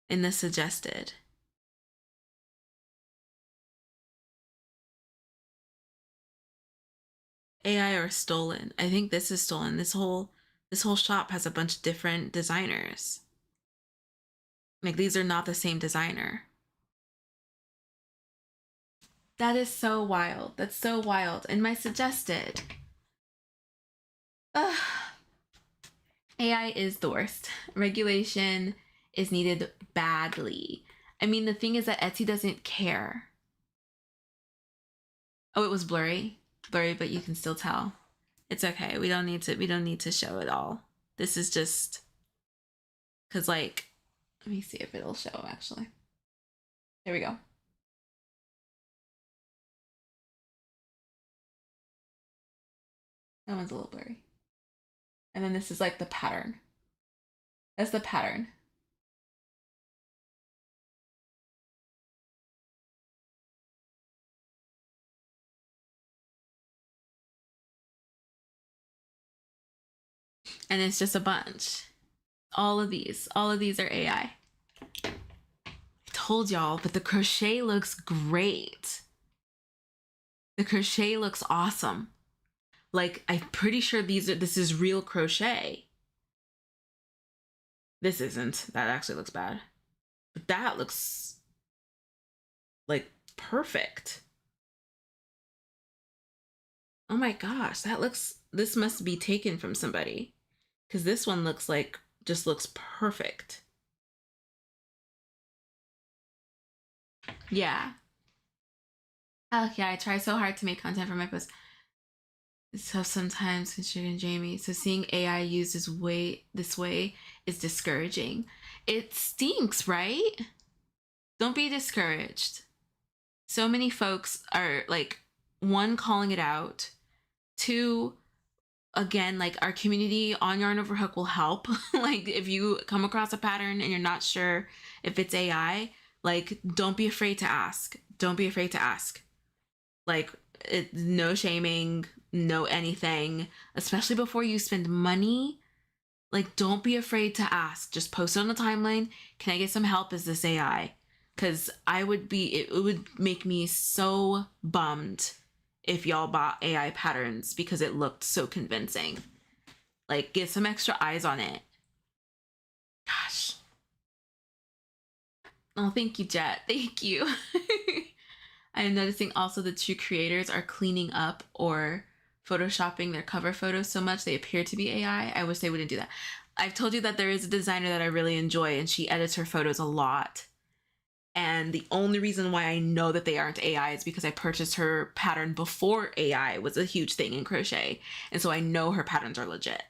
In the suggested. AI or stolen. I think this is stolen. This whole shop has a bunch of different designers. Like, these are not the same designer. That is so wild. That's so wild. And my suggested. Ugh. AI is the worst. Regulation is needed badly. I mean, the thing is that Etsy doesn't care. Oh, it was blurry. Blurry, but you can still tell. It's okay. We don't need to show it all. This is just Cause like, let me see if it'll show actually. There we go. That one's a little blurry. And then this is like the pattern. That's the pattern. And it's just a bunch. All of these are AI. I told y'all, but the crochet looks great. The crochet looks awesome. Like, I'm pretty sure this is real crochet. This isn't. That actually looks bad. But that looks like perfect. Oh my gosh, this must be taken from somebody. Because this one just looks perfect. Yeah. Oh yeah, I try so hard to make content for my posts. So sometimes considering Jamie, so seeing AI used this way is discouraging. It stinks, right? Don't be discouraged. So many folks are like, one, calling it out. Two, again, like our community on Yarn Over Hook will help. Like if you come across a pattern and you're not sure if it's AI, like don't be afraid to ask. Don't be afraid to ask. Like no shaming, no anything, especially before you spend money. Like don't be afraid to ask. Just post it on the timeline. Can I get some help? Is this AI? Because it would make me so bummed if y'all bought AI patterns because it looked so convincing. Like get some extra eyes on it. Gosh. Oh, thank you, Jet. Thank you. I am noticing also the true creators are cleaning up or photoshopping their cover photos so much they appear to be AI. I wish they wouldn't do that. I've told you that there is a designer that I really enjoy and she edits her photos a lot. And the only reason why I know that they aren't AI is because I purchased her pattern before AI was a huge thing in crochet. And so I know her patterns are legit.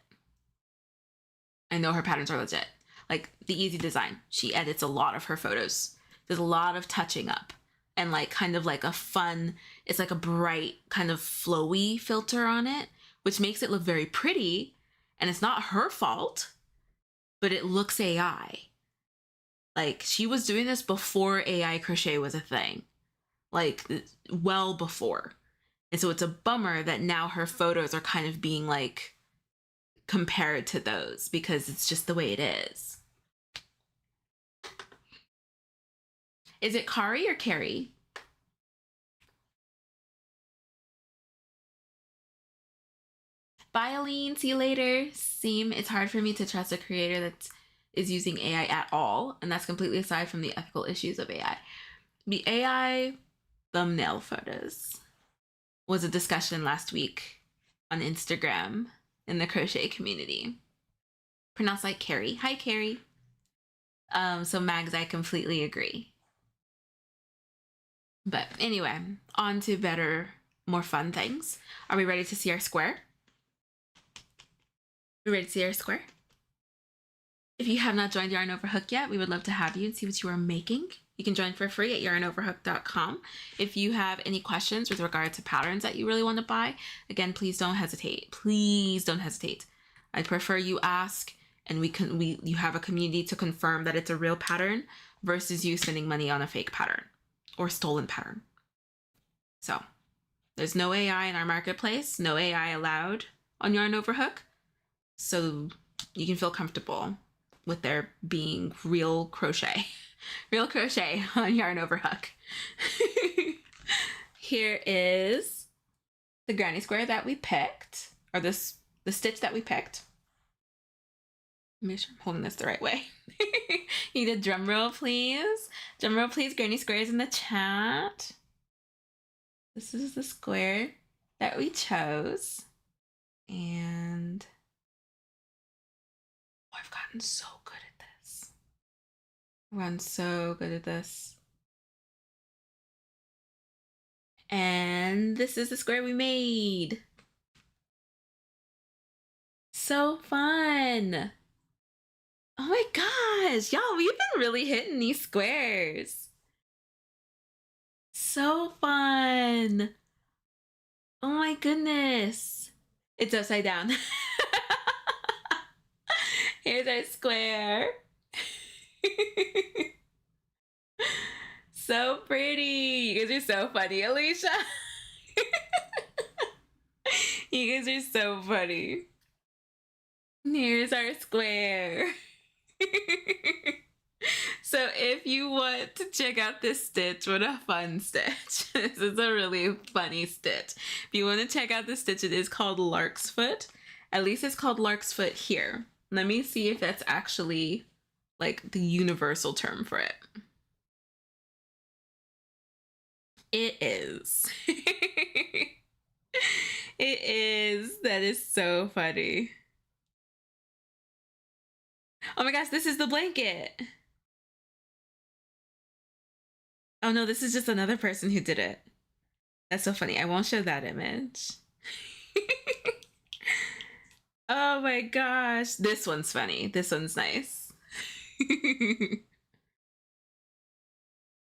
Like the Easy Design, she edits a lot of her photos. There's a lot of touching up and like kind of like a fun, it's like a bright kind of flowy filter on it, which makes it look very pretty. And it's not her fault, but it looks AI. Like she was doing this before AI crochet was a thing, like well before. And so it's a bummer that now her photos are kind of being like compared to those because it's just the way it is. Is it Kari or Carrie? Bye, Aline. See you later. Seam, it's hard for me to trust a creator that is using AI at all, and that's completely aside from the ethical issues of AI. The AI thumbnail photos was a discussion last week on Instagram in the crochet community. Pronounced like Carrie. Hi, Carrie. So Mags, I completely agree. But anyway, on to better, more fun things. Are we ready to see our square? We ready to see our square? If you have not joined Yarn Over Hook yet, we would love to have you and see what you are making. You can join for free at yarnoverhook.com. If you have any questions with regard to patterns that you really want to buy, again, please don't hesitate. Please don't hesitate. I'd prefer you ask and you have a community to confirm that it's a real pattern versus you spending money on a fake pattern or stolen pattern. So there's no AI in our marketplace, no AI allowed on Yarn Over Hook. So you can feel comfortable with there being real crochet on Yarn Over Hook. Here is the granny square that we picked, or the stitch that we picked. Make sure I'm holding this the right way. You need a drum roll, please. Drum roll, please. Granny square is in the chat. This is the square that we chose. And I've gotten so good at this. I've gotten so good at this. And this is the square we made. So fun. Oh my gosh, y'all, we've been really hitting these squares. So fun. Oh my goodness. It's upside down. Here's our square. So pretty. You guys are so funny, Alicia. You guys are so funny. Here's our square. So if you want to check out this stitch, what a fun stitch. This is a really funny stitch. If you want to check out the stitch, it is called Lark's Foot. At least it's called Lark's Foot here. Let me see if that's actually like the universal term for it. It is. It is. That is so funny. Oh my gosh, this is the blanket. Oh no, this is just another person who did it. That's so funny. I won't show that image. Oh my gosh. This one's funny. This one's nice.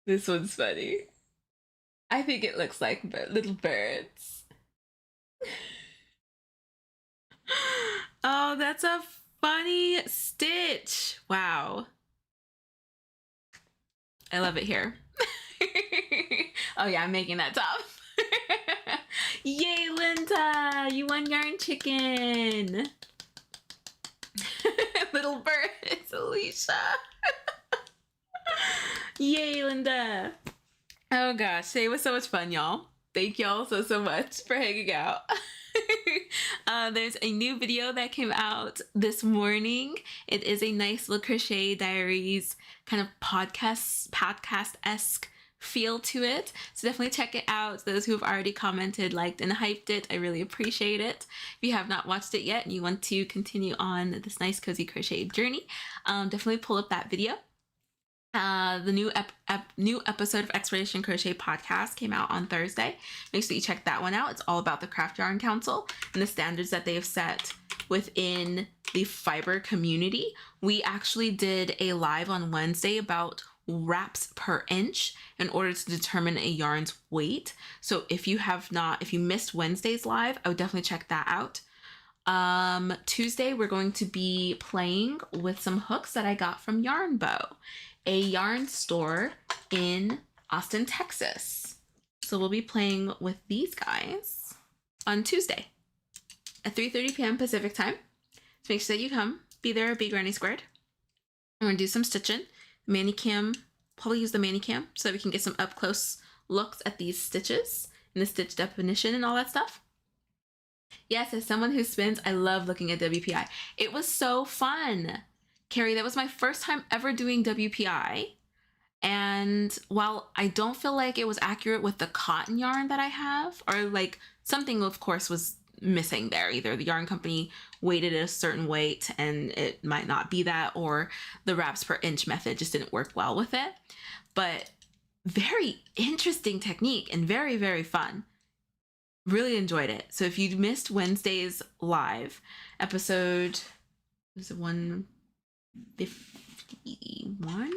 This one's funny. I think it looks like little birds. Oh, that's a funny stitch. Wow. I love it here. Oh yeah, I'm making that top. Yay, Linda! You won yarn chicken. Little birds, Alicia. Yay, Linda. Oh gosh, today was so much fun, y'all. Thank y'all so much for hanging out. There's a new video that came out this morning. It is a nice little Crochet Diaries kind of podcast-esque feel to it. So definitely check it out. Those who have already commented, liked, and hyped it, I really appreciate it. If you have not watched it yet and you want to continue on this nice cozy crochet journey, definitely pull up that video. The new episode of Exploration Crochet podcast came out on Thursday. Make sure you check that one out. It's all about the Craft Yarn Council and the standards that they have set within the fiber community. We actually did a live on Wednesday about wraps per inch in order to determine a yarn's weight. So if you missed Wednesday's live, I would definitely check that out. Tuesday, we're going to be playing with some hooks that I got from Yarn Bow, a yarn store in Austin, Texas. So we'll be playing with these guys on Tuesday at 3:30 p.m. Pacific time. So make sure that you come. Be there, be Granny Squared. I'm going to do some stitching. Manicam, probably use the Manicam so that we can get some up close looks at these stitches and the stitch definition and all that stuff. Yes, as someone who spins, I love looking at WPI. It was so fun. Carrie, that was my first time ever doing WPI. And while I don't feel like it was accurate with the cotton yarn that I have, or like something of course was missing there. Either the yarn company weighted at a certain weight and it might not be that, or the wraps per inch method just didn't work well with it. But very interesting technique and very, very fun. Really enjoyed it. So if you missed Wednesday's live episode, was it 151?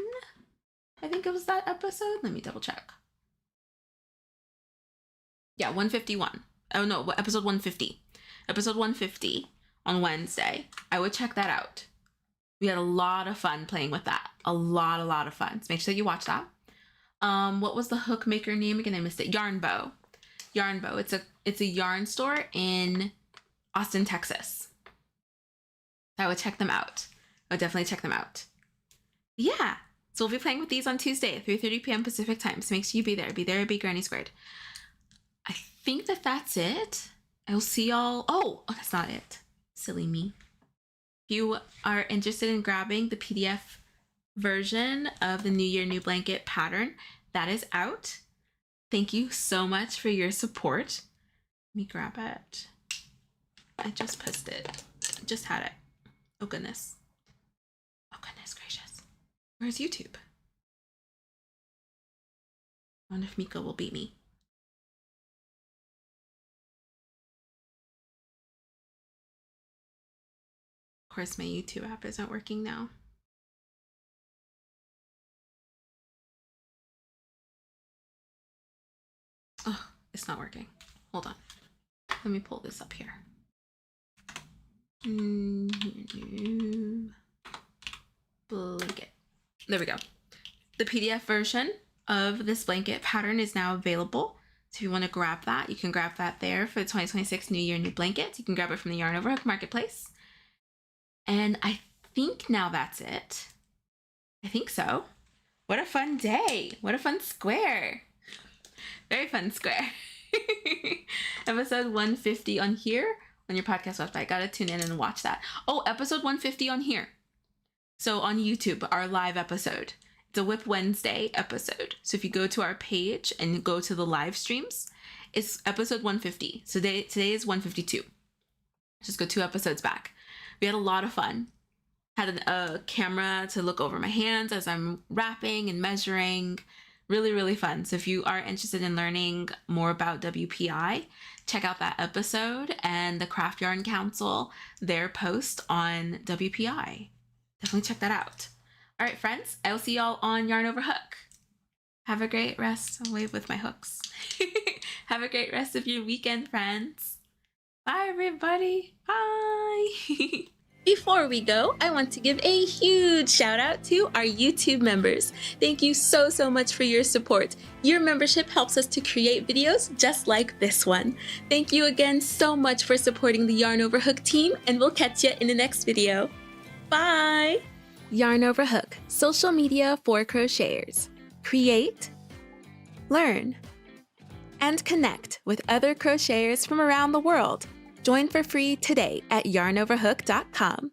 I think it was that episode. Let me double check. Yeah, 151. Oh no, episode 150. Episode 150 on Wednesday. I would check that out. We had a lot of fun playing with that. A lot of fun. So make sure you watch that. What was the hook maker name again? I missed it. Yarn Bow. Yarn Bow. It's a yarn store in Austin, Texas. I would check them out. I would definitely check them out. Yeah. So we'll be playing with these on Tuesday at 3:30 p.m. Pacific time. So make sure you be there. Be there, be Granny Squared. I think that's it. I'll see y'all. Oh, that's not it. Silly me. If you are interested in grabbing the PDF version of the New Year, New Blanket pattern, that is out. Thank you so much for your support. Let me grab it. I just posted it. I just had it. Oh goodness. Oh goodness gracious. Where's YouTube? I wonder if Miko will beat me. Of course, my YouTube app isn't working now. Oh, it's not working. Hold on. Let me pull this up here. Blanket. There we go. The PDF version of this blanket pattern is now available. So if you want to grab that, you can grab that there for the 2026 New Year New Blankets. You can grab it from the Yarn Over Hook Marketplace. And I think now that's it. I think so. What a fun day. What a fun square. Very fun square. Episode 150 on here on your podcast website. Gotta tune in and watch that. Oh, episode 150 on here. So on YouTube, our live episode. It's a Whip Wednesday episode. So if you go to our page and go to the live streams, it's episode 150. So today is 152. Just go 2 episodes back. We had a lot of fun. Had a camera to look over my hands as I'm wrapping and measuring. Really, really fun. So if you are interested in learning more about WPI, check out that episode and the Craft Yarn Council, their post on WPI. Definitely check that out. All right, friends, I will see y'all on Yarn Over Hook. Have a great rest. I'll wave with my hooks. Have a great rest of your weekend, friends. Bye, everybody. Bye. Before we go, I want to give a huge shout out to our YouTube members. Thank you so much for your support. Your membership helps us to create videos just like this one. Thank you again so much for supporting the Yarn Over Hook team, and we'll catch you in the next video. Bye! Yarn Over Hook, social media for crocheters. Create, learn, and connect with other crocheters from around the world. Join for free today at yarnoverhook.com.